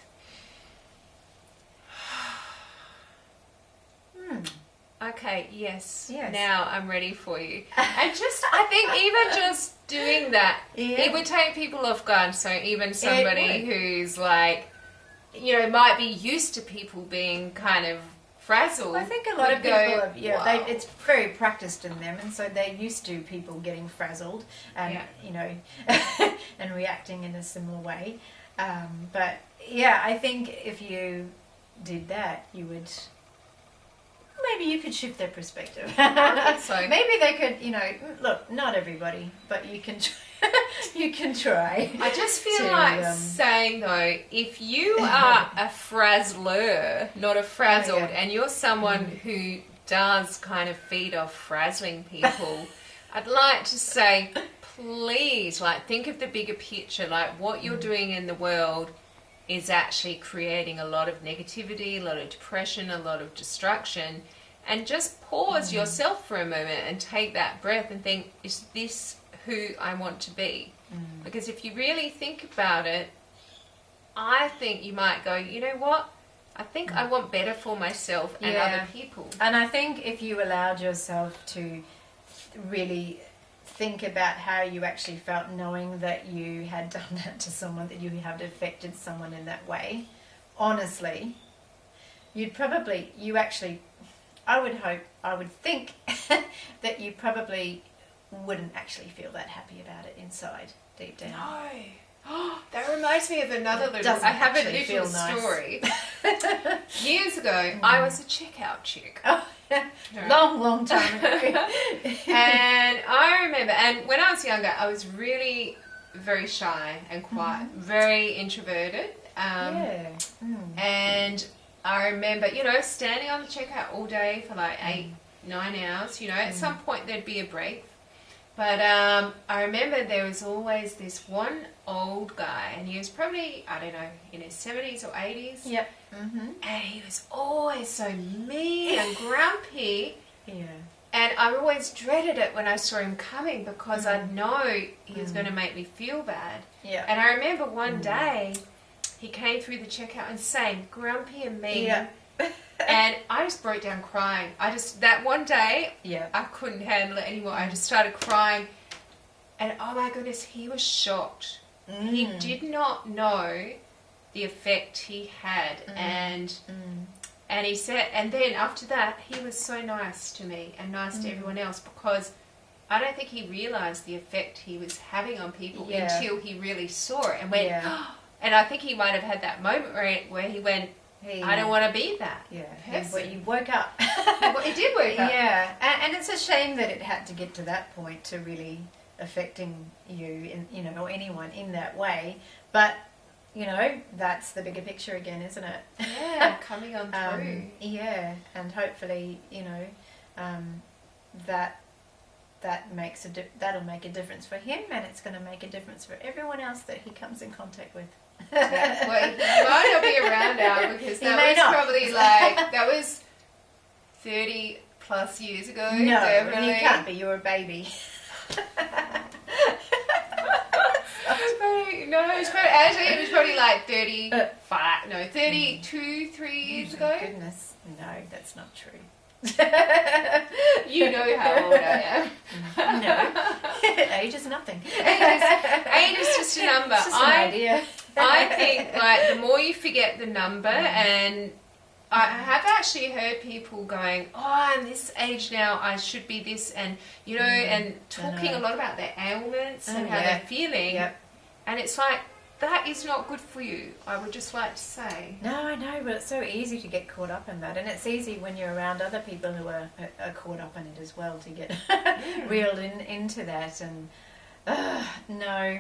Okay, yes. Now I'm ready for you. And just, I think even just doing that, it would take people off guard. So even somebody who's like, you know, might be used to people being kind of frazzled. Well, I think a lot of people have, it's very practiced in them, and so they're used to people getting frazzled and, you know, and reacting in a similar way. But yeah, I think if you did that, you would... Maybe you could shift their perspective. I think so. Maybe they could, you know, look, not everybody, but you can you can try. I just feel like saying, though, if you are a frazzler, not a frazzled, and you're someone who does kind of feed off frazzling people, I'd like to say, please, like, think of the bigger picture, like what you're doing in the world is actually creating a lot of negativity, a lot of depression, a lot of destruction, and just pause yourself for a moment and take that breath and think, is this who I want to be? Because if you really think about it, I think you might go, you know what? I think I want better for myself and other people. And I think if you allowed yourself to really think about how you actually felt knowing that you had done that to someone, that you had affected someone in that way, honestly, I would think that you probably wouldn't actually feel that happy about it inside, deep down. That reminds me of another little... I have a little story. Years ago, I was a checkout chick. Oh, long time ago. And I remember, and when I was younger, I was really very shy and quiet, very introverted. And I remember, you know, standing on the checkout all day for like 8-9 hours. You know, at some point there'd be a break. But I remember there was always this one old guy, and he was probably, I don't know, in his 70s or 80s. Yep. And he was always so mean and grumpy. Yeah. And I always dreaded it when I saw him coming, because I'd know he was going to make me feel bad. Yeah. And I remember one day he came through the checkout and saying, grumpy and mean. Yeah. And I just broke down crying. That one day, yeah, I couldn't handle it anymore. I just started crying. And oh my goodness, he was shocked. He did not know the effect he had. And he said, and then after that, he was so nice to me and nice to everyone else, because I don't think he realised the effect he was having on people until he really saw it and went, and I think he might have had that moment where he went, I don't want to be that person. But you woke up. He did wake up. Yeah, and it's a shame that it had to get to that point to really affecting you, you know, or anyone in that way. But you know, that's the bigger picture again, isn't it? Yeah, coming on through. Yeah, and hopefully, you know, that'll make a difference for him, and it's going to make a difference for everyone else that he comes in contact with. Yeah, well, he might not be around now, because that was 30 plus years ago. No, definitely. You can't be. You're a baby. No, it was probably like 32, 3 years ago. Goodness, no, that's not true. You know how old I am. No, age is nothing. Age is just a number. It's just an idea. I think like the more you forget the number, and I have actually heard people going, oh, I'm this age now, I should be this, and you know, and talking a lot about their ailments and how they're feeling. Yep. And it's like, that is not good for you, I would just like to say. No, I know, but it's so easy to get caught up in that. And it's easy when you're around other people who are caught up in it as well to get reeled into that. And no,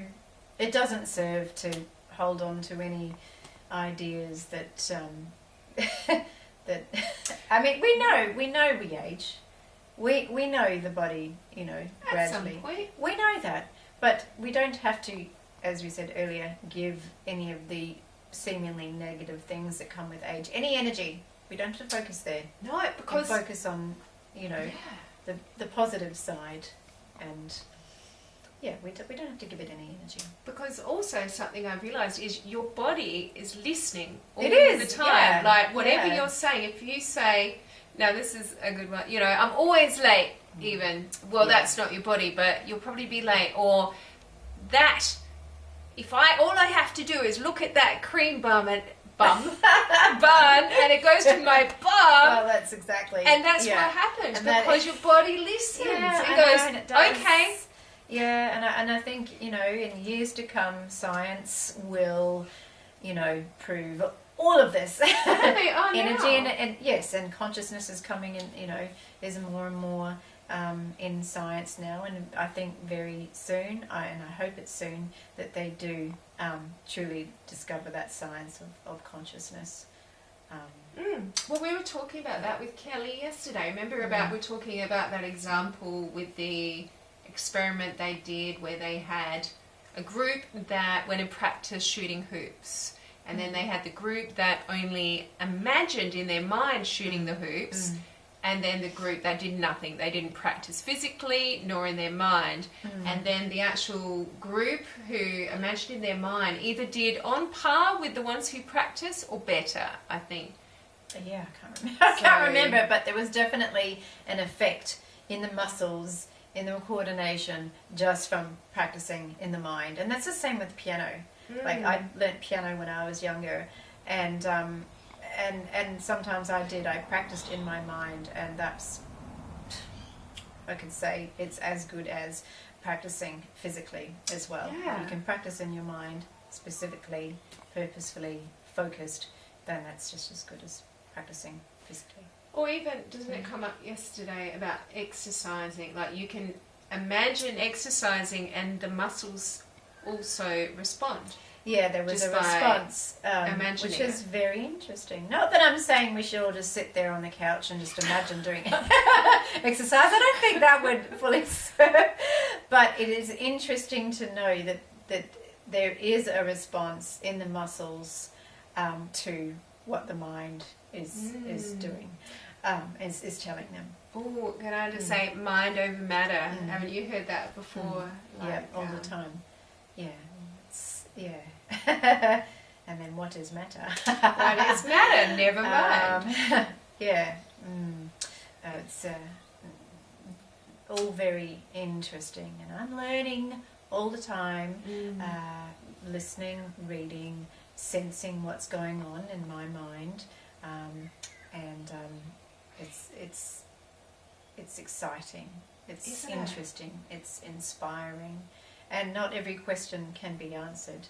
it doesn't serve to hold on to any ideas that... that I mean, we know we age. We know the body, you know, gradually. At some point. We know that. But we don't have to, as we said earlier, give any of the seemingly negative things that come with age any energy. We don't have to focus there. No, because... We focus on, you know, the positive side, and we don't have to give it any energy. Because also something I've realised is your body is listening all the time. Yeah. Like whatever you're saying, if you say, now this is a good one, you know, I'm always late even. Well, that's not your body, but you'll probably be late. Or that, all I have to do is look at that cream bun, and it goes to my bum. Well, that's exactly. And that's what happens, and because your body listens. It goes, and it does. Okay. Yeah, and I think, you know, in years to come, science will, you know, prove all of this. Energy and consciousness is coming in, you know, there's more and more in science now, and I think very soon, and I hope it's soon, that they do truly discover that science of consciousness. Well, we were talking about that with Kelly yesterday. Remember we were talking about that example with the experiment they did where they had a group that went and practiced shooting hoops, and then they had the group that only imagined in their mind shooting the hoops, and then the group that did nothing. They didn't practice physically nor in their mind. And then the actual group who imagined in their mind either did on par with the ones who practice or better, I think. Yeah, I can't remember, but there was definitely an effect in the muscles, in the coordination, just from practicing in the mind. And that's the same with piano. Like, I learnt piano when I was younger, and sometimes I practiced in my mind, and that's I could say it's as good as practicing physically as well. Yeah. You can practice in your mind specifically, purposefully, focused, then that's just as good as practicing physically. Or even, doesn't it come up yesterday about exercising? Like you can imagine exercising and the muscles also respond. Yeah, there was a response, which is very interesting. Not that I'm saying we should all just sit there on the couch and just imagine doing exercise. I don't think that would fully serve. But it is interesting to know that there is a response in the muscles to what the mind is doing, is telling them. Oh, can I just say mind over matter? Haven't you heard that before? Yeah, all the time. Yeah. Yeah. And then what is matter? What is matter? Never mind. Yeah. It's all very interesting, and I'm learning all the time, listening, reading, sensing what's going on in my mind, and it's exciting. It's interesting. It's inspiring. And not every question can be answered,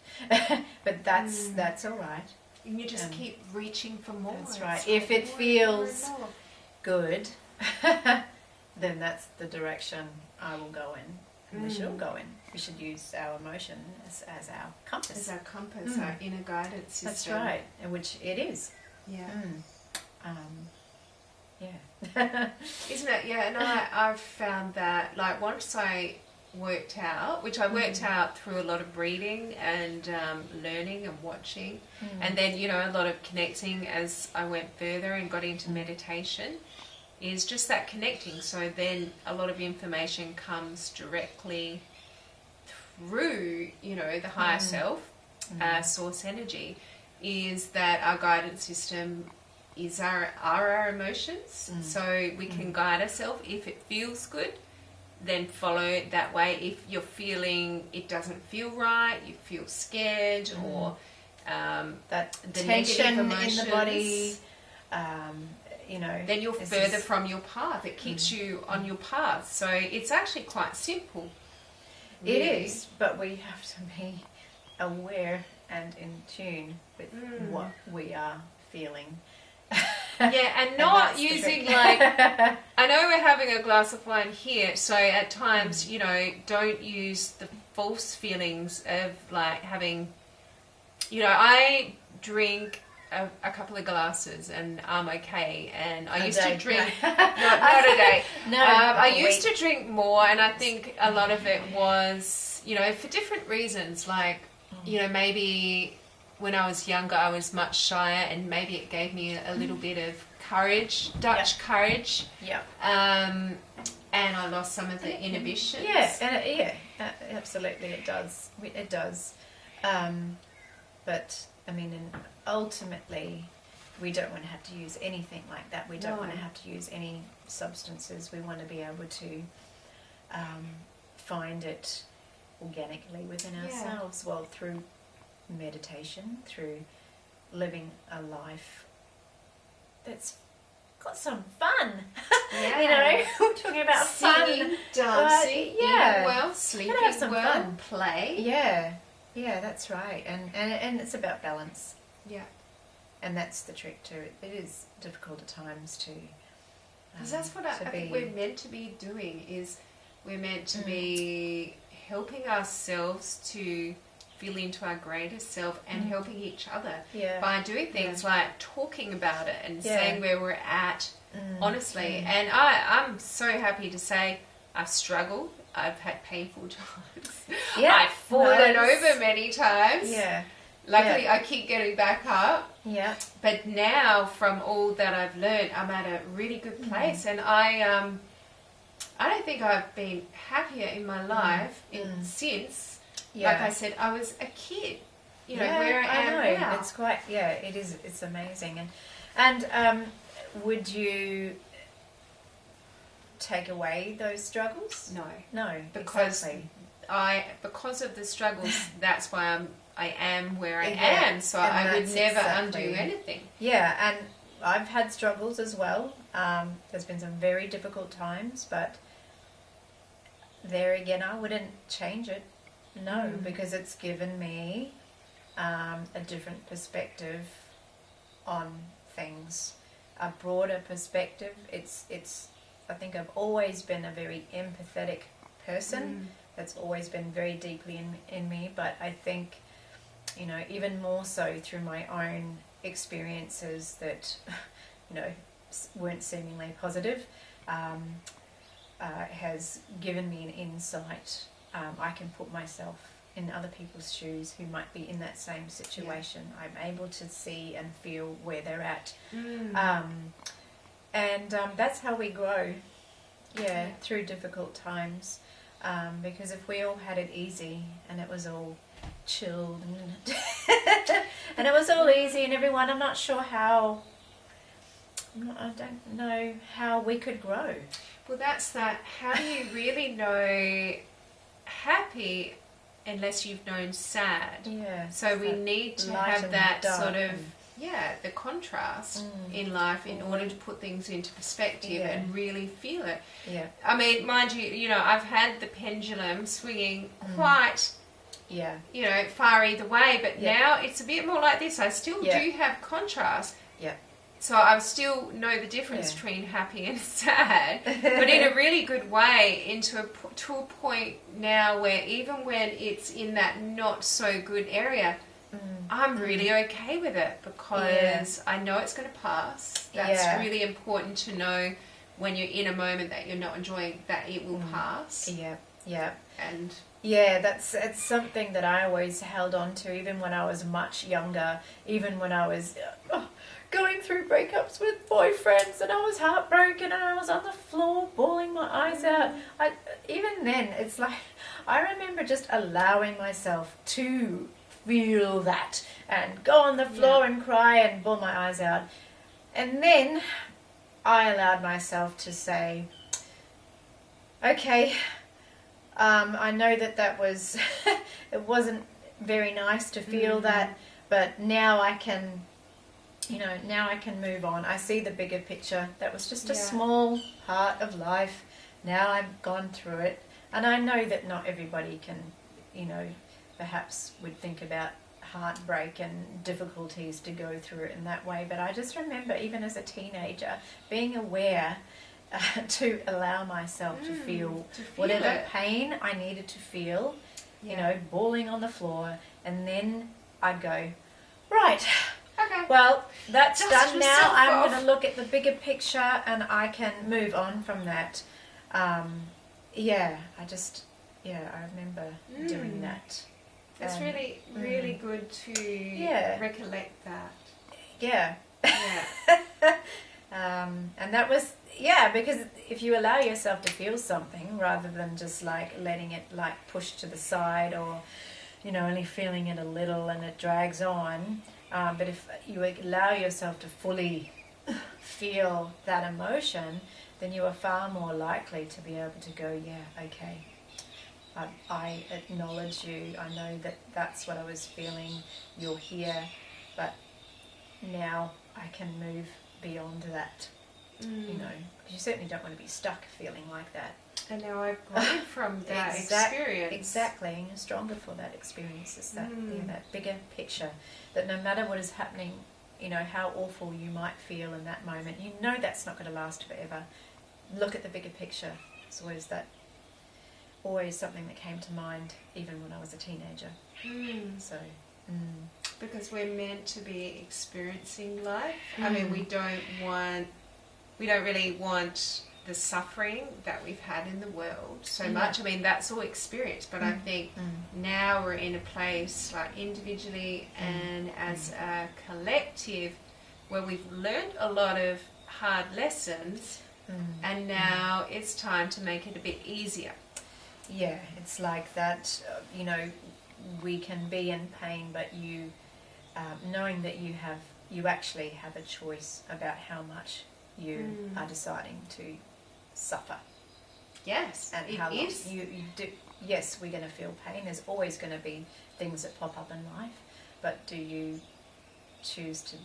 but that's all right. And you just keep reaching for more. That's right. If it feels good, then that's the direction I will go in. And we should all go in. We should use our emotion as our compass. As our compass, our inner guidance system. That's right, and which it is. Yeah. Yeah. Isn't it? Yeah, and I've found that, like, once I worked out, which I worked out through a lot of reading and learning and watching, and then, you know, a lot of connecting as I went further and got into meditation, is just that connecting. So then a lot of information comes directly through, you know, the higher self, source energy, is that our guidance system is our emotions. So we can guide ourselves. If it feels good, then follow it that way. If you're feeling it doesn't feel right, you feel scared, or that the tension in the body, you know, then you're further from your path. It keeps you on your path. So it's actually quite simple. Really. It is, but we have to be aware and in tune with what we are feeling. Yeah, and not using, like, I know we're having a glass of wine here, so at times, you know, don't use the false feelings of, like, having, you know, I drink a couple of glasses and I'm okay, and I used to drink, not a day, I used to drink more, and I think a lot of it was, you know, for different reasons, like, you know, maybe when I was younger, I was much shyer, and maybe it gave me a little bit of courage, Dutch courage. Yeah. And I lost some of the inhibitions. Yeah, absolutely, it does. It does. But I mean, ultimately, we don't want to have to use anything like that. We don't want to have to use any substances. We want to be able to find it organically within ourselves. Well, through meditation, through living a life that's got some fun. You know, we're talking about singing, fun, dancing, eating well, sleeping have some well, fun. Play. Yeah, that's right. And it's about balance. Yeah. And that's the trick too. It is difficult at times to. Because that's what I think we're meant to be doing. Is we're meant to be helping ourselves to feel into our greatest self and helping each other by doing things like talking about it and saying where we're at honestly. And I'm so happy to say I've struggled. I've had painful times. I've fallen over many times. Luckily, I keep getting back up. But now, from all that I've learned, I'm at a really good place, and I don't think I've been happier in my life since. Like I said, I was a kid, you know, where I am now. It's quite, it is, it's amazing. And would you take away those struggles? No, because because of the struggles, that's why I am where I am, so I would never undo anything. Yeah, and I've had struggles as well. There's been some very difficult times, but there again, I wouldn't change it. No, because it's given me a different perspective on things, a broader perspective. It's. I think I've always been a very empathetic person. That's always been very deeply in me. But I think, you know, even more so through my own experiences that, you know, weren't seemingly positive, has given me an insight. I can put myself in other people's shoes who might be in that same situation. I'm able to see and feel where they're at. And that's how we grow, through difficult times. Because if we all had it easy and it was all chilled and it was all easy and everyone, I'm not sure how, I don't know how we could grow. Well, that's that. How do you really know happy unless you've known sad? Yeah. So we need to have that sort of, the contrast in life in order to put things into perspective and really feel it. Yeah. I mean, mind you, you know, I've had the pendulum swinging quite, you know, far either way, but now it's a bit more like this. I still do have contrast. Yeah. So I still know the difference between happy and sad, but in a really good way, to a point now where even when it's in that not so good area, I'm really okay with it because I know it's going to pass. That's really important to know when you're in a moment that you're not enjoying, that it will pass. Yeah, yeah. And it's something that I always held on to, even when I was much younger, even when I was going through breakups with boyfriends and I was heartbroken and I was on the floor bawling my eyes out. Even then, it's like, I remember just allowing myself to feel that and go on the floor and cry and bawl my eyes out. And then I allowed myself to say, okay, I know that was, it wasn't very nice to feel that, but now I can, you know, now I can move on. I see the bigger picture. That was just a small part of life. Now I've gone through it. And I know that not everybody can, you know, perhaps would think about heartbreak and difficulties to go through it in that way. But I just remember, even as a teenager, being aware to allow myself to feel whatever pain I needed to feel, you know, bawling on the floor. And then I'd go, right, okay, well, that's done now. I'm off. going to look at the bigger picture and I can move on from that. I remember doing that. It's really, really good to recollect that. Yeah. Yeah. And that was, because if you allow yourself to feel something rather than just like letting it like push to the side or, you know, only feeling it a little and it drags on, but if you allow yourself to fully feel that emotion, then you are far more likely to be able to go, okay, I acknowledge you. I know that that's what I was feeling. You're here, but now I can move beyond that. You know, because you certainly don't want to be stuck feeling like that. And now I've grown from that experience. Exactly, and you're stronger for that experience. It's that, that bigger picture, that no matter what is happening, you know, how awful you might feel in that moment, you know that's not going to last forever. Look at the bigger picture. It's always something that came to mind, even when I was a teenager. So, because we're meant to be experiencing life. I mean, we don't really want the suffering that we've had in the world so much. I mean, that's all experience, but I think now we're in a place, like individually and as a collective, where we've learned a lot of hard lessons, and now it's time to make it a bit easier. Yeah, it's like that, you know, we can be in pain, but you, knowing that you actually have a choice about how much you are deciding to suffer. Yes, and how long you do. Yes, we're going to feel pain. There's always going to be things that pop up in life, but do you choose to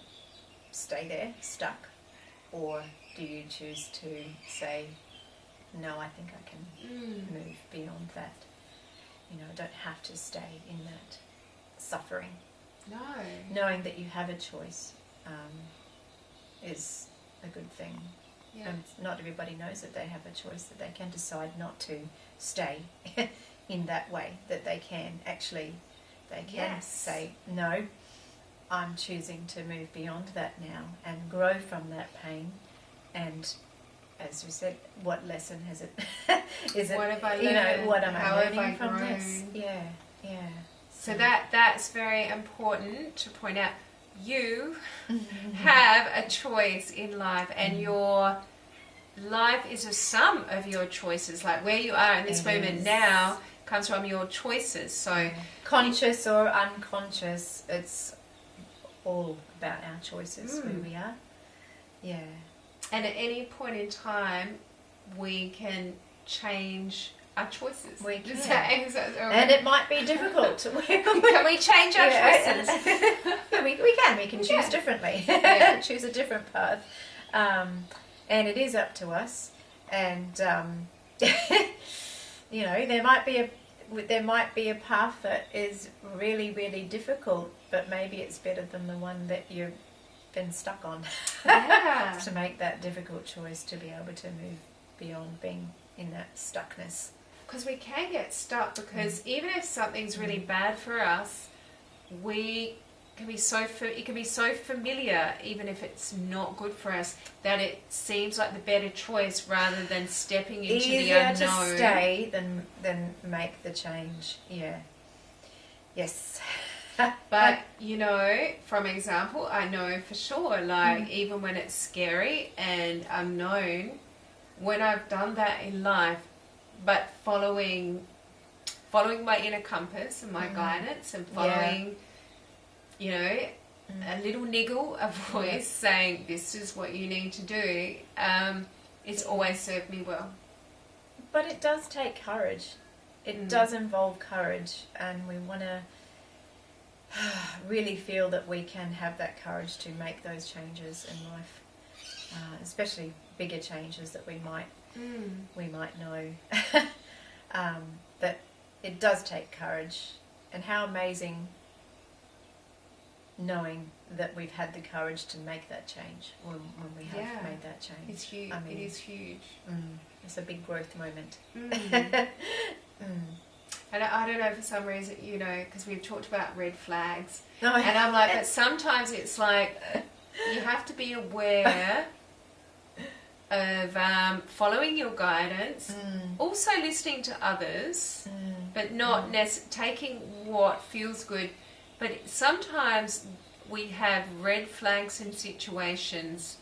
stay there, stuck, or do you choose to say, no, I think I can move beyond that. You know, I don't have to stay in that suffering. No. Knowing that you have a choice is a good thing. Yeah. And not everybody knows that they have a choice, that they can decide not to stay in that way, that they can actually, they can say, no, I'm choosing to move beyond that now and grow from that pain. And as we said, what lesson has it, is it, what have I learned? You know, what am How I have learning I from grown? this? Yeah, yeah. So that's very important to point out. You have a choice in life, and your life is a sum of your choices. Like where you are in this moment now comes from your choices. So conscious or unconscious, it's all about our choices where we are. Yeah. And at any point in time, we can change our choices. We can. And it might be difficult. Can we change our choices? we can. We can choose differently. Choose a different path. And it is up to us. And, you know, there might be a path that is really, really difficult, but maybe it's better than the one that you've been stuck on. Yeah. To make that difficult choice, to be able to move beyond being in that stuckness. Because we can get stuck, because even if something's really bad for us, it can be so familiar, even if it's not good for us, that it seems like the better choice rather than stepping into the unknown. Easier to stay than make the change. Yeah. Yes. But, you know, from example, I know for sure, like, even when it's scary and unknown, when I've done that in life, but following my inner compass and my guidance, and following, you know, a little niggle, a voice saying, this is what you need to do, it's always served me well. But it does take courage. It does involve courage, and we want to really feel that we can have that courage to make those changes in life, especially bigger changes that we might know. But it does take courage, and how amazing knowing that we've had the courage to make that change when we have made that change. It's huge. I mean, it is huge. It's a big growth moment. And I don't know, for some reason, you know, because we've talked about red flags, Oh, and I'm like, but sometimes it's like you have to be aware of following your guidance, also listening to others, but not taking what feels good. But sometimes we have red flags in situations,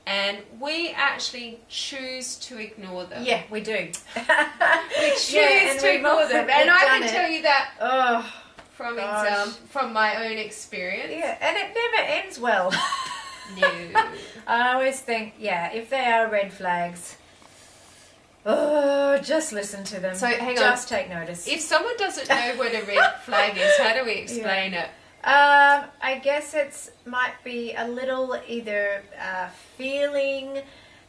and we actually choose to ignore them. Yeah, we do. We choose to ignore them. And I can tell you that from my own experience. Yeah, and it never ends well. No. I always think, if they are red flags, just listen to them. So hang on. Just take notice. If someone doesn't know what a red flag is, how do we explain it? I guess it might be a little either feeling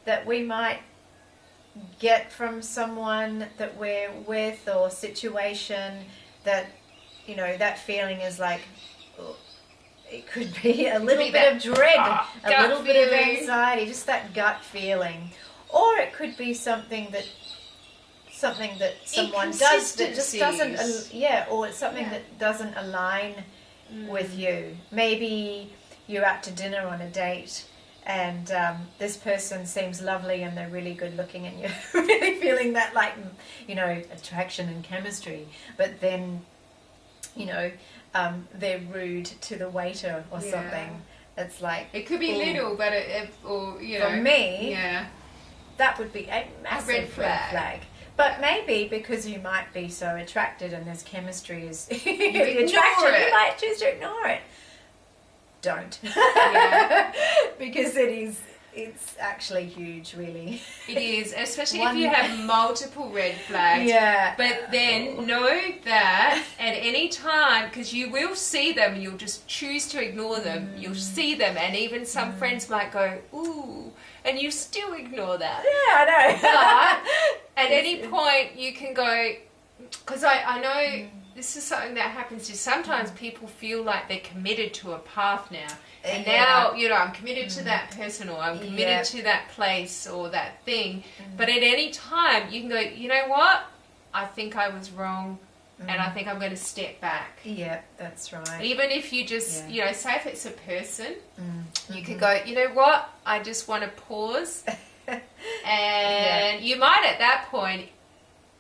that we might get from someone that we're with, or situation that, you know, that feeling is like, it could be a little bit of dread, a little bit of anxiety, just that gut feeling. Or it could be something that someone does that just doesn't, or it's something that doesn't align with you. Maybe you're out to dinner on a date, and this person seems lovely and they're really good looking, and you're really feeling that, like, you know, attraction and chemistry. But then, you know, they're rude to the waiter or something. It's like, it could be little, but or you know, for me, that would be a massive red flag. But maybe because you might be so attracted and there's chemistry, is the attraction, you might choose to ignore it. Don't. Because it's actually huge, really. It is, especially if you have multiple red flags. But then know that at any time, because you will see them, you'll just choose to ignore them. You'll see them, and even some friends might go, ooh. and you still ignore that. Yeah, I know. But at any point you can go, because I know this is something that happens to sometimes people feel like they're committed to a path now. And now, you know, I'm committed to that person, or I'm committed to that place or that thing. But at any time you can go, you know what? I think I was wrong. And I think I'm going to step back. Yeah, that's right. Even if you just, you know, say if it's a person, you could go, you know what? I just want to pause. And you might at that point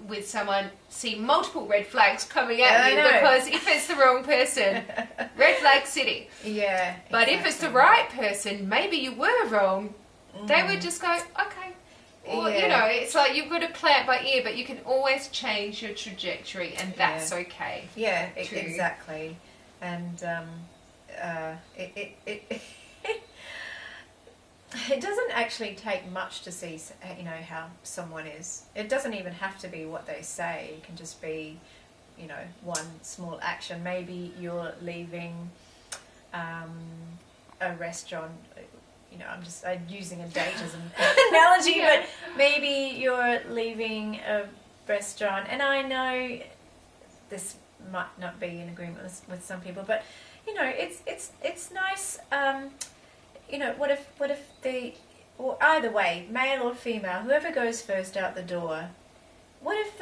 with someone see multiple red flags coming at you, because if it's the wrong person, red flag city. Yeah. But if it's the right person, maybe you were wrong, they would just go, okay. Or, you know, it's like you've got to play it by ear, but you can always change your trajectory, and that's okay. Yeah, exactly. And it doesn't actually take much to see, you know, how someone is. It doesn't even have to be what they say. It can just be, you know, one small action. Maybe you're leaving a restaurant. You know, I'm using a date as an analogy, but maybe you're leaving a restaurant, and I know this might not be in agreement with some people, but you know, it's nice. You know, what if or either way, male or female, whoever goes first out the door, what if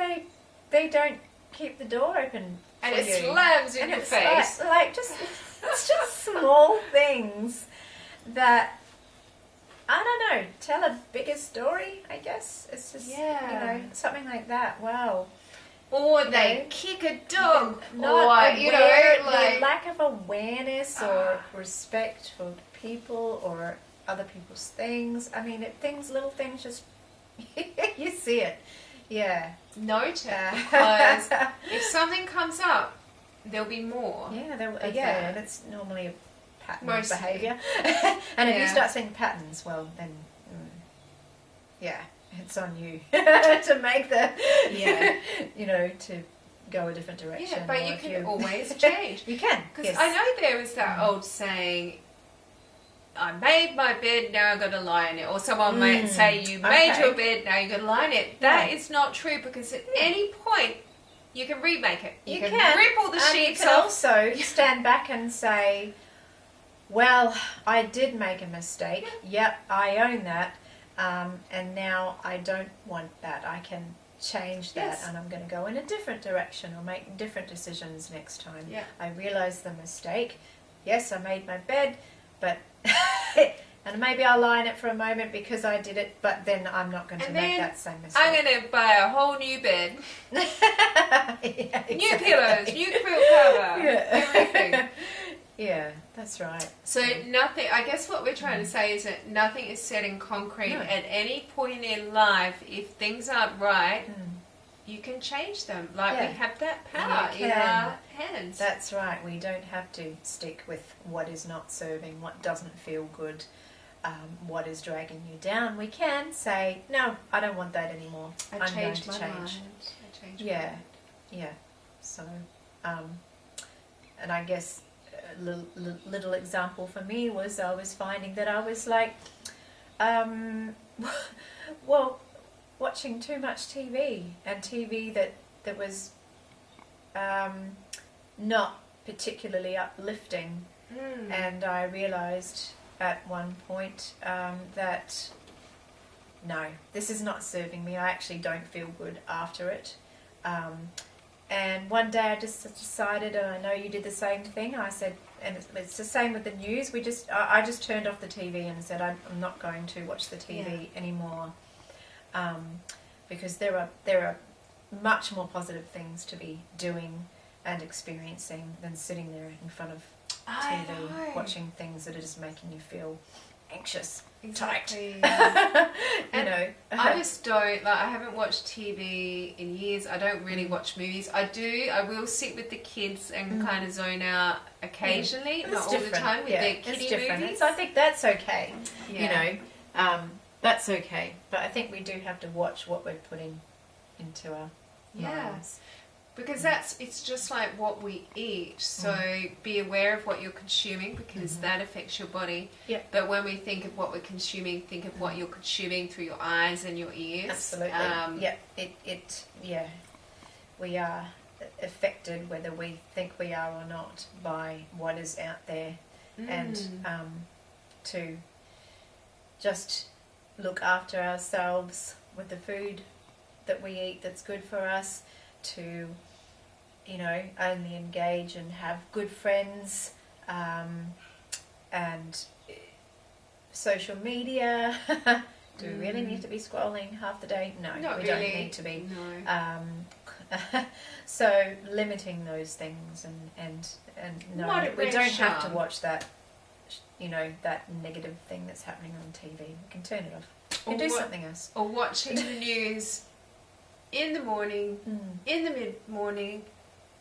they don't keep the door open and for it you? slams in your face? Like it's just small things that, I don't know, tell a bigger story, I guess. It's just, you know, something like that. Wow. Or they kick a dog. Not or, you know, like... lack of awareness or respect for people or other people's things. I mean, little things just, you see it. Yeah. Note it, because if something comes up, there'll be more. Yeah, and it's normally a pattern of behaviour. And if you start seeing patterns, well, then, it's on you to make the, you know, to go a different direction. Yeah, but you can always change. You can. Because I know there is that old saying, I made my bed, now I've got to lie in it. Or someone might say, you made your bed, now you've got to lie in it. That is not true, because at any point, you can remake it. You can rip all the sheets off. You can also stand back and say, well, I did make a mistake. Yep, I own that. And now I don't want that. I can change that, and I'm going to go in a different direction or make different decisions next time. I realise the mistake. Yes, I made my bed, but and maybe I'll lie in it for a moment because I did it, but then I'm not going to make that same mistake. I'm going to buy a whole new bed. New pillows, new quilt cover, everything. Yeah, that's right. So nothing, I guess what we're trying to say is that nothing is set in concrete. At any point in life, if things aren't right, you can change them. Like we have that power in our hands. That's right. We don't have to stick with what is not serving, what doesn't feel good, what is dragging you down. We can say, no, I don't want that anymore. I'm going to change. I changed my mind. Yeah. So, and I guess little example for me was I was finding that I was like, well, watching too much TV, and TV that was not particularly uplifting, and I realised at one point that no, this is not serving me. I actually don't feel good after it. And one day I just decided, and I know you did the same thing, I said, and it's the same with the news, I just turned off the TV and said I'm not going to watch the TV anymore, because there are much more positive things to be doing and experiencing than sitting there in front of TV watching things that are just making you feel anxious, tight. I just don't, like, I haven't watched TV in years. I don't really watch movies. I will sit with the kids and kind of zone out occasionally, not all the time with their kiddie movies. I think that's okay. That's okay. But I think we do have to watch what we're putting into our lives. Because it's just like what we eat. So be aware of what you're consuming, because that affects your body. Yep. But when we think of what we're consuming, think of what you're consuming through your eyes and your ears. Absolutely. We are affected, whether we think we are or not, by what is out there. And to just look after ourselves with the food that we eat that's good for us, to, you know, only engage and have good friends, and social media. Do we really need to be scrolling half the day? No, Not we really. don't need to be. No. So limiting those things, and no, we don't have to watch that, you know, that negative thing that's happening on TV. We can turn it off. We can do something else. Or watching the news in the morning, in the mid-morning,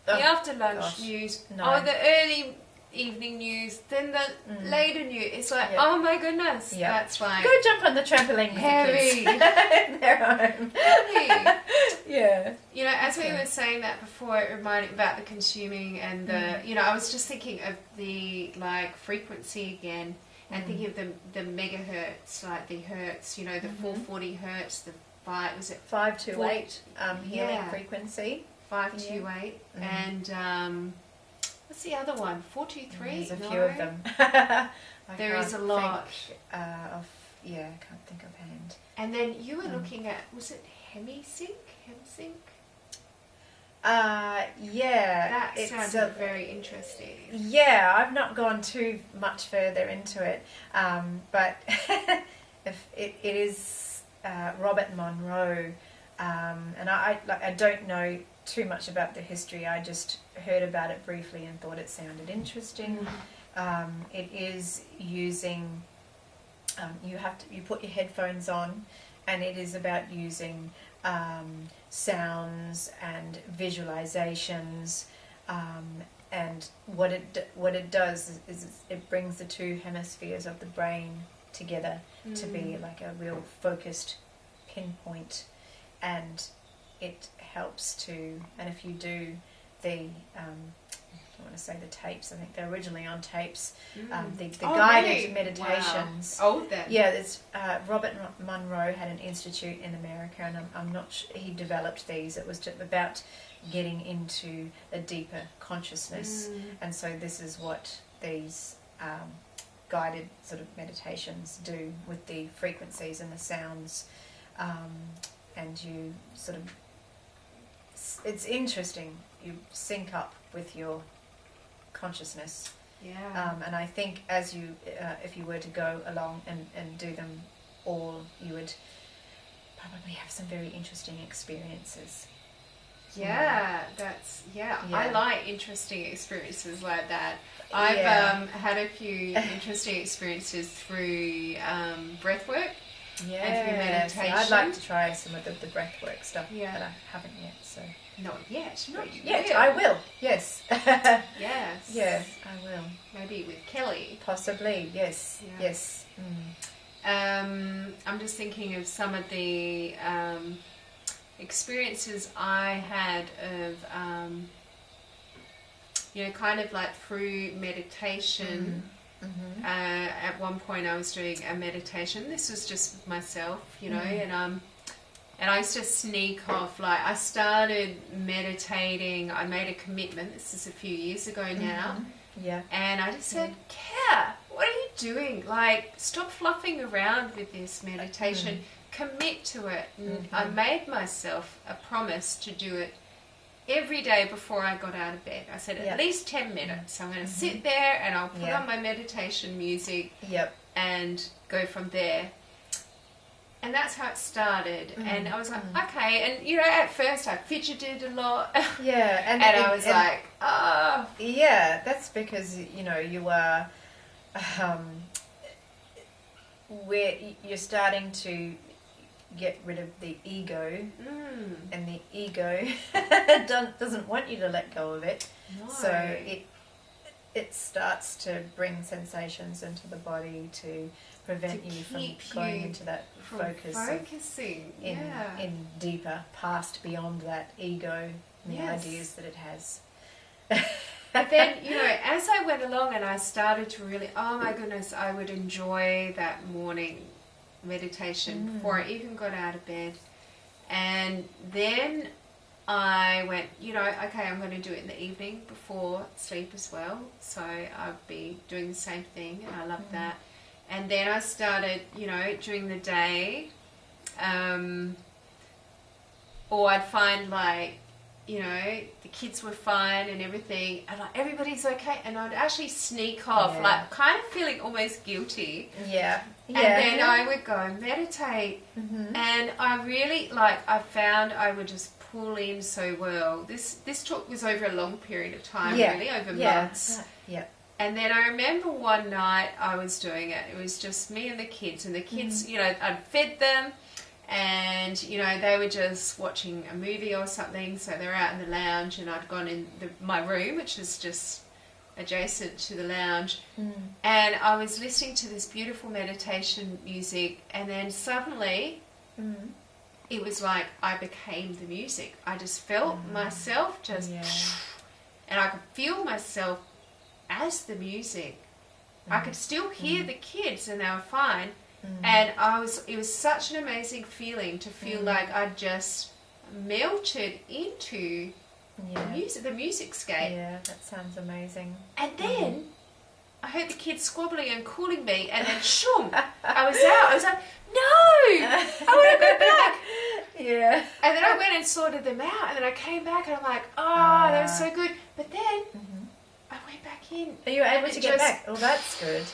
the after lunch news, or the early evening news, then the later news. It's like, oh my goodness, that's like... Go jump on the trampoline with heavy. The kids. They're home. Heavy. Yeah. You know, as we were saying that before, it reminded me about the consuming and the, you know, I was just thinking of the, like, frequency again, and thinking of the megahertz, like the hertz, you know, the 440 hertz, the 528 healing frequency. 528, and what's the other one? 423? There's a few of them. There is a lot. I can't think of hand. And then you were looking at, was it Hemisync? Yeah. That sounded very interesting. Yeah, I've not gone too much further into it, but if it is Robert Monroe, and I don't know too much about the history. I just heard about it briefly and thought it sounded interesting. It is using, you put your headphones on, and it is about using sounds and visualizations, and what it does is it brings the two hemispheres of the brain together to be like a real focused pinpoint, and it helps to, and if you do the I don't want to say the tapes, I think they're originally on tapes, the guided meditations. Wow. Oh, then. Yeah, it's Robert Monroe had an institute in America, and I'm not sure he developed these. It was just about getting into a deeper consciousness, and so this is what these guided sort of meditations do with the frequencies and the sounds, and you sort of, it's interesting, you sync up with your consciousness. And I think as you if you were to go along and do them all, you would probably have some very interesting experiences. I like interesting experiences like that. I've had a few interesting experiences through breath work and through meditation. I'd like to try some of the breath work stuff, but I haven't yet. So not yet. I will. Yes. Yes. Yeah, I will. Maybe with Kelly. Possibly. Yes. Yeah. Yes. I'm just thinking of some of the experiences I had of, you know, kind of like through meditation. At one point I was doing a meditation. This was just with myself, you know, and I used to sneak off. Like, I started meditating. I made a commitment. This is a few years ago now. And I just said, Kat, what are you doing? Like, stop fluffing around with this meditation. Commit to it. And I made myself a promise to do it every day before I got out of bed. I said at least 10 minutes. I'm going to sit there and I'll put on my meditation music and go from there. And that's how it started. And I was like, okay. And, you know, at first I fidgeted a lot. And I was like, oh. Yeah, that's because, you know, you are, where you're starting to get rid of the ego, and the ego doesn't want you to let go of it. So it starts to bring sensations into the body to prevent you from going into that focusing in deeper, past, beyond that ego and the ideas that it has. But then, you know, as I went along and I started to really, oh my goodness, I would enjoy that morning meditation before I even got out of bed. And then I went, you know, okay, I'm going to do it in the evening before sleep as well. So I'll be doing the same thing, and I love that. And then I started, you know, during the day, or I'd find like, you know, the kids were fine and everything, and like everybody's okay, and I'd actually sneak off, like kind of feeling almost guilty. And then I would go and meditate, and I really I found I would just pull in so well. This was over a long period of time, really, over months. And then I remember one night I was doing it. It was just me and the kids, you know, I'd fed them. And, you know, they were just watching a movie or something, so they were out in the lounge, and I'd gone in my room, which was just adjacent to the lounge, and I was listening to this beautiful meditation music, and then suddenly it was like I became the music. I just felt myself just, and I could feel myself as the music. I could still hear the kids, and they were fine. And it was such an amazing feeling to feel like I just melted into the musicscape. Yeah, that sounds amazing. And then I heard the kids squabbling and calling me, and then shoom, I was out. I was like, no, I want to go back. And then I went and sorted them out, and then I came back, and I'm like, oh, that was so good. But then I went back in. Are you able to get back? Oh, that's good.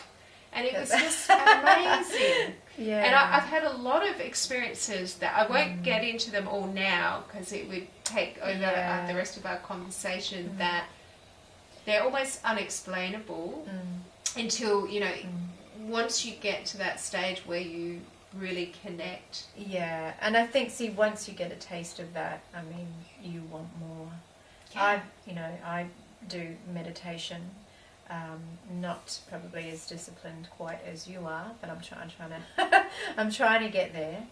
And it was just amazing. And I've had a lot of experiences that I won't get into them all now, because it would take over the rest of our conversation, that they're almost unexplainable until, you know, once you get to that stage where you really connect. Yeah, and I think, see, once you get a taste of that, I mean, you want more. I do meditation. Not probably as disciplined quite as you are, but I'm trying to I'm trying to get there.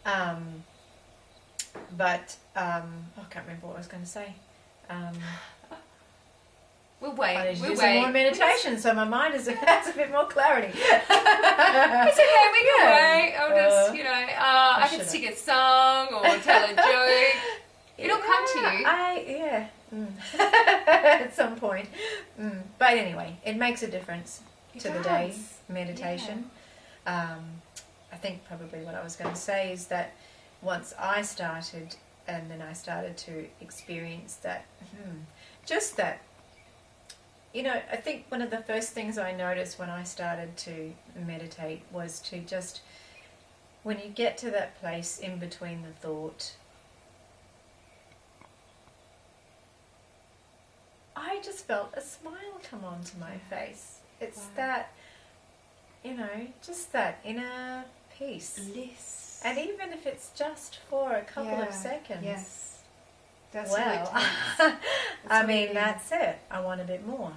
I can't remember what I was going to say. We'll wait. I need to do some more meditation, so my mind has a bit more clarity. It's okay, we can wait. I'll just, you know, I can sing a song or tell a joke. It'll come to you. At some point. But anyway, it makes a difference to the day meditation. I think probably what I was going to say is that once I started, and then I started to experience that, just that, you know, I think one of the first things I noticed when I started to meditate was to just, when you get to that place in between the thought, I just felt a smile come onto my face. It's that, you know, just that inner peace. Bliss. And even if it's just for a couple of seconds. That's I mean, that's it. I want a bit more.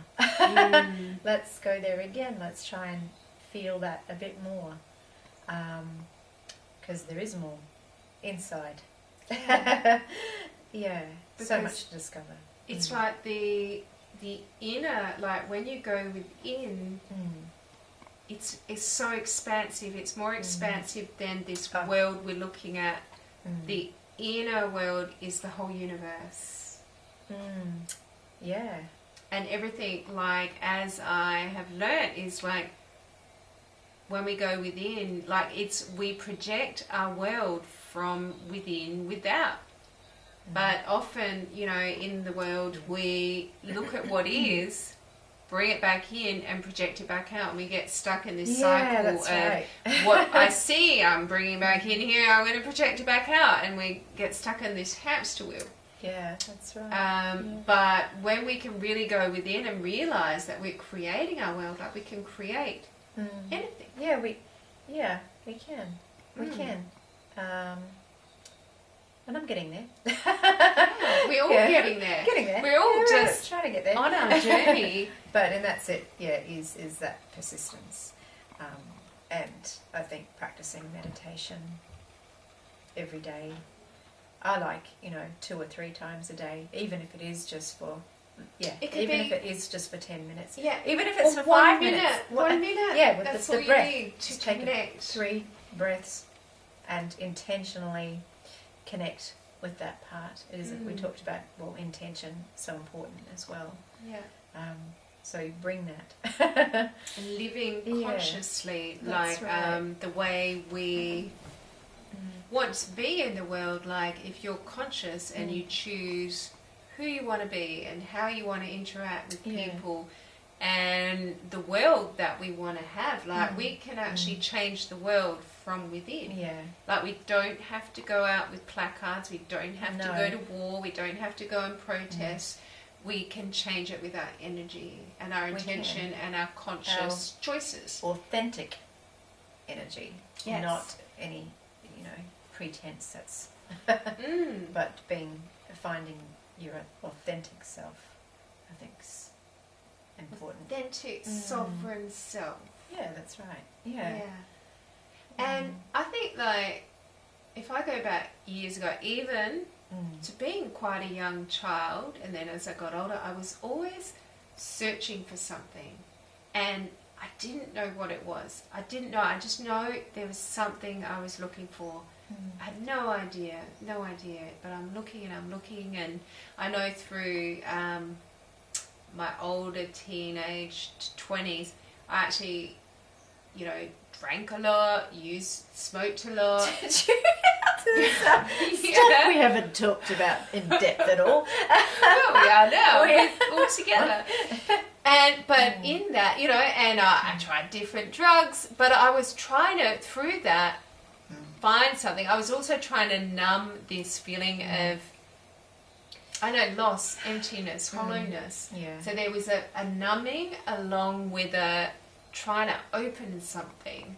Let's go there again. Let's try and feel that a bit more. Because there is more inside. So much to discover. It's like the inner, like when you go within, it's so expansive. It's more expansive than this world we're looking at. The inner world is the whole universe. And everything, like, as I have learnt, is like when we go within, like we project our world from within without. But often, you know, in the world, we look at what is, bring it back in and project it back out, and we get stuck in this cycle of what I see, I'm bringing back in here, I'm going to project it back out, and we get stuck in this hamster wheel. Yeah, that's right. But when we can really go within and realise that we're creating our world, like we can create anything. We can. We can. And I'm getting there. We all getting there. We're all just trying to get there on our journey. But and that's it. Yeah, is that persistence, and I think practicing meditation every day. I like 2 or 3 times a day, even if it is just for. Yeah, even if it is just for 10 minutes. Yeah, even if it's for 5 minutes. 1 minute. Yeah, with that's the all breath. You need to just take connect. 3 breaths and intentionally connect with that part. It is. We talked about intention, so important as well. Yeah. So you bring that living consciously, like right. the way we want to be in the world. Like if you're conscious and you choose who you want to be and how you want to interact with people and the world that we want to have, like we can actually change the world from within. Like we don't have to go out with placards, we don't have to go to war, we don't have to go and protest. We can change it with our energy and our intention and our conscious choices. Authentic energy, yes. Not any pretense. That's but finding your authentic self, I think, is important. Authentic, sovereign self. Yeah, that's right. Yeah. And I think, like, if I go back years ago, even to being quite a young child, and then as I got older, I was always searching for something, and I didn't know what it was. I didn't know. I just know there was something I was looking for. I had no idea, but I'm looking, and I know through my older teenage 20s, I actually, drank a lot, smoked a lot. Stuff we haven't talked about in depth at all. Well, we are now, all together. But in that, and I tried different drugs, but I was trying to, through that, find something. I was also trying to numb this feeling of, loss, emptiness, hollowness. So there was a numbing along with a trying to open something.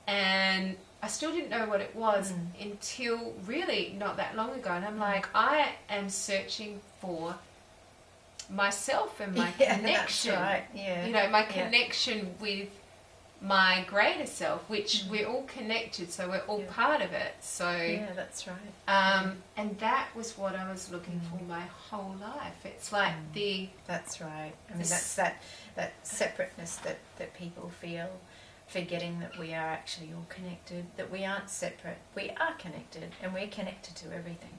And I still didn't know what it was until really not that long ago. And I'm like, I am searching for myself and my connection. That's right. My connection with my greater self, which we're all connected, so we're all part of it. So that's right. And that was what I was looking for my whole life. It's like that's right. I mean, that's that separateness that people feel, forgetting that we are actually all connected, that we aren't separate, we are connected, and we're connected to everything.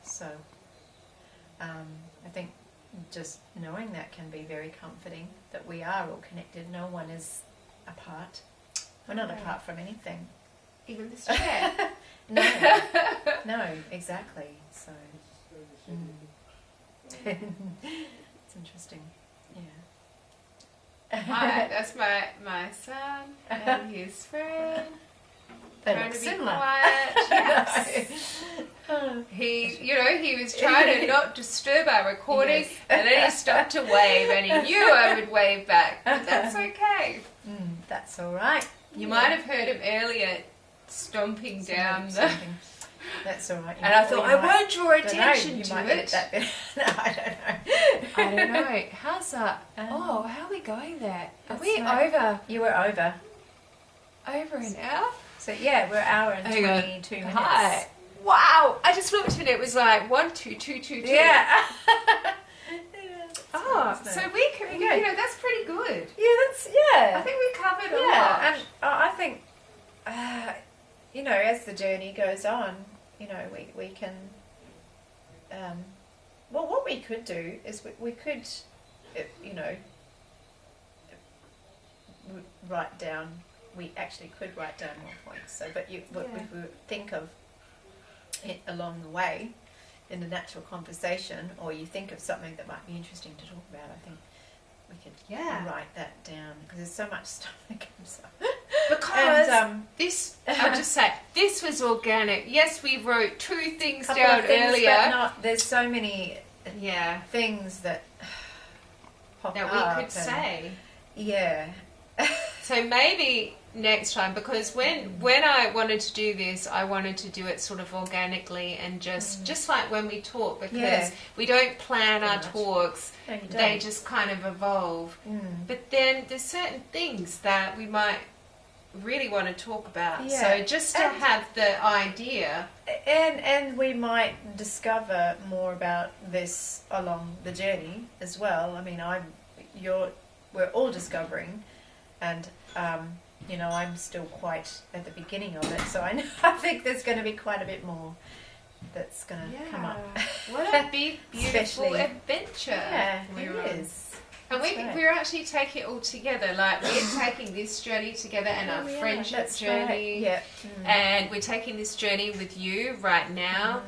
So I think just knowing that can be very comforting, that we are all connected. No one is apart. We're not apart from anything. Even this chair. No, exactly. So it's interesting. Hi, that's my son and his friend. Trying to be quiet. Yes. He was trying to not disturb our recording, and then he stopped to wave, and he knew I would wave back. But that's okay. That's all right. You might have heard him earlier stomping down the... That's all right. And I thought, I won't draw attention to it. No, I don't know. How's that? How are we going there? Are we right. over? You were over. Over an hour? So we're an hour and 22 minutes. Hi. Wow. I just looked and it was like 1, 2, 2, 2, 2. Yeah. So we can, that's pretty good. Yeah, I think we covered a lot. And I think, as the journey goes on, we can, what we could do is we could, write down, we actually could write down more points. So, but if we think of it along the way in the natural conversation, or you think of something that might be interesting to talk about, I think we could write that down, because there's so much stuff that comes up. Because I'll just say, this was organic. Yes, we wrote 2 things down earlier. But there's so many things that pop that up we could say. Yeah. So maybe next time, because when I wanted to do this, I wanted to do it sort of organically and just like when we talk, because we don't plan our talks. No, you don't. They just kind of evolve. But then there's certain things that we might really want to talk about. So just to have the idea. And we might discover more about this along the journey as well. I mean, we're all discovering, and you know, I'm still quite at the beginning of it, so I think there's going to be quite a bit more that's going to come up. What a big, beautiful adventure! Yeah, it is. And we're actually taking it all together. Like, we're taking this journey together and our friendship journey. Right. And we're taking this journey with you right now.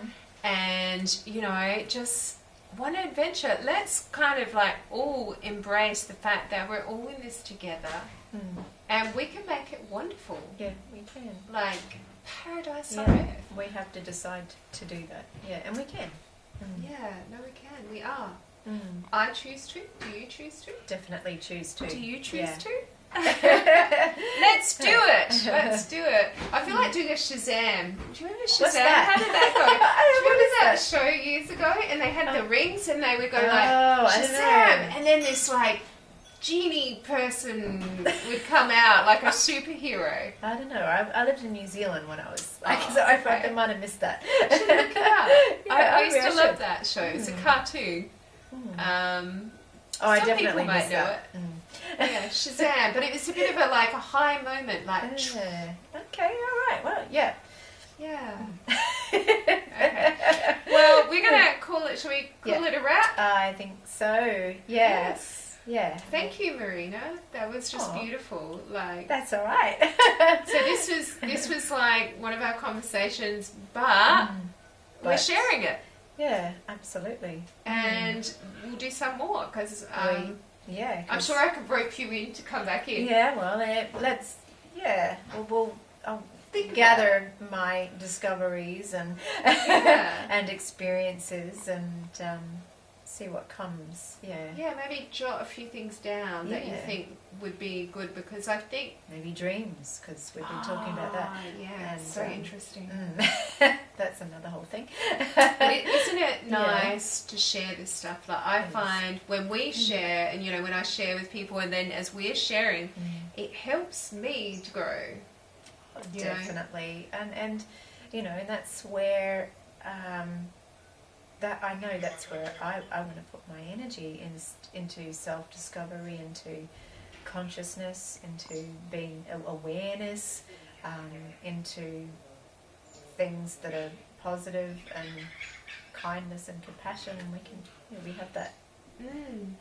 And, you know, just one adventure. Let's kind of like all embrace the fact that we're all in this together. And we can make it wonderful. Yeah, we can. Like paradise on earth. We have to decide to do that. Yeah, and we can. Yeah, no, we can. We are. I choose to. Do you choose to? Definitely choose to. Do you choose to? Let's do it. Let's do it. I feel like doing a Shazam. Do you remember Shazam? What's that? How did that go? Do you remember that show years ago? And they had the rings and they would go like Shazam. And then this like genie person would come out like a superhero. I don't know. I lived in New Zealand when I was like, so I might have missed that. Look it up. I used to love that show. It's a cartoon. I definitely might know it. Yeah, Shazam. But it was a bit of a like a high moment, like. Okay, all right. Well, yeah. Okay. Well, we're gonna call it. Shall we call it a wrap? I think so. Yes. Yeah. Thank you, Marina. That was just beautiful. Like. That's all right. So this was like one of our conversations, but we're sharing it. Yeah, absolutely. And we'll do some more because I'm sure I could rope you in to come back in. Yeah, well, let's. Yeah, I'll gather my discoveries and and experiences and see what comes. Yeah, maybe jot a few things down that you think would be good, because I think maybe dreams, because we've been talking about that. Yeah, and, so interesting. That's another whole thing. But isn't it nice to share this stuff? Like I find when we share, and you know, when I share with people, and then as we're sharing, it helps me to grow. Definitely, and you know, and that's where that I know that's where I want to put my energy into self-discovery, into consciousness, into being awareness, into things that are positive and kindness and compassion, and we can we have that.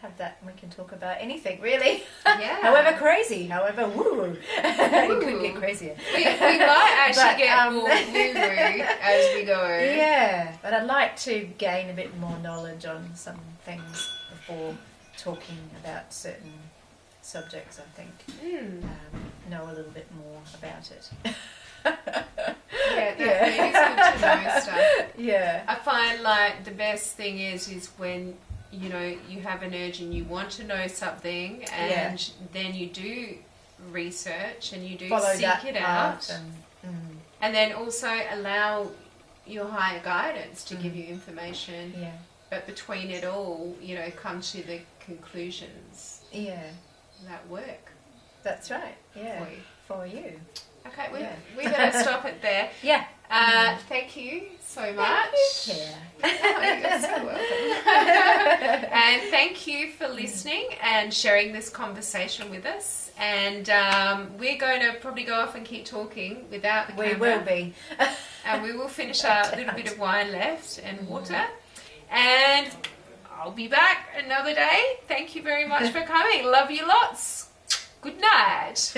Have that, and we can talk about anything really. Yeah. However crazy, however woo. It could get crazier. We might actually get more woo-woo as we go. Yeah, but I'd like to gain a bit more knowledge on some things before talking about certain subjects. I think know a little bit more about it. It is good to know stuff. Yeah, I find like the best thing is when you know you have an urge and you want to know something, and then you do research and you do seek it out, and then also allow your higher guidance to give you information. Yeah. But between it all, you know, come to the conclusions. Yeah. That work. That's right. Yeah. For you. Okay, we're going to stop it there. Yeah. Thank you so much. Yeah. Oh, you're so welcome. And thank you for listening and sharing this conversation with us. And we're going to probably go off and keep talking without the camera. We will be. And we will finish our little bit of wine left and water. And I'll be back another day. Thank you very much for coming. Love you lots. Good night.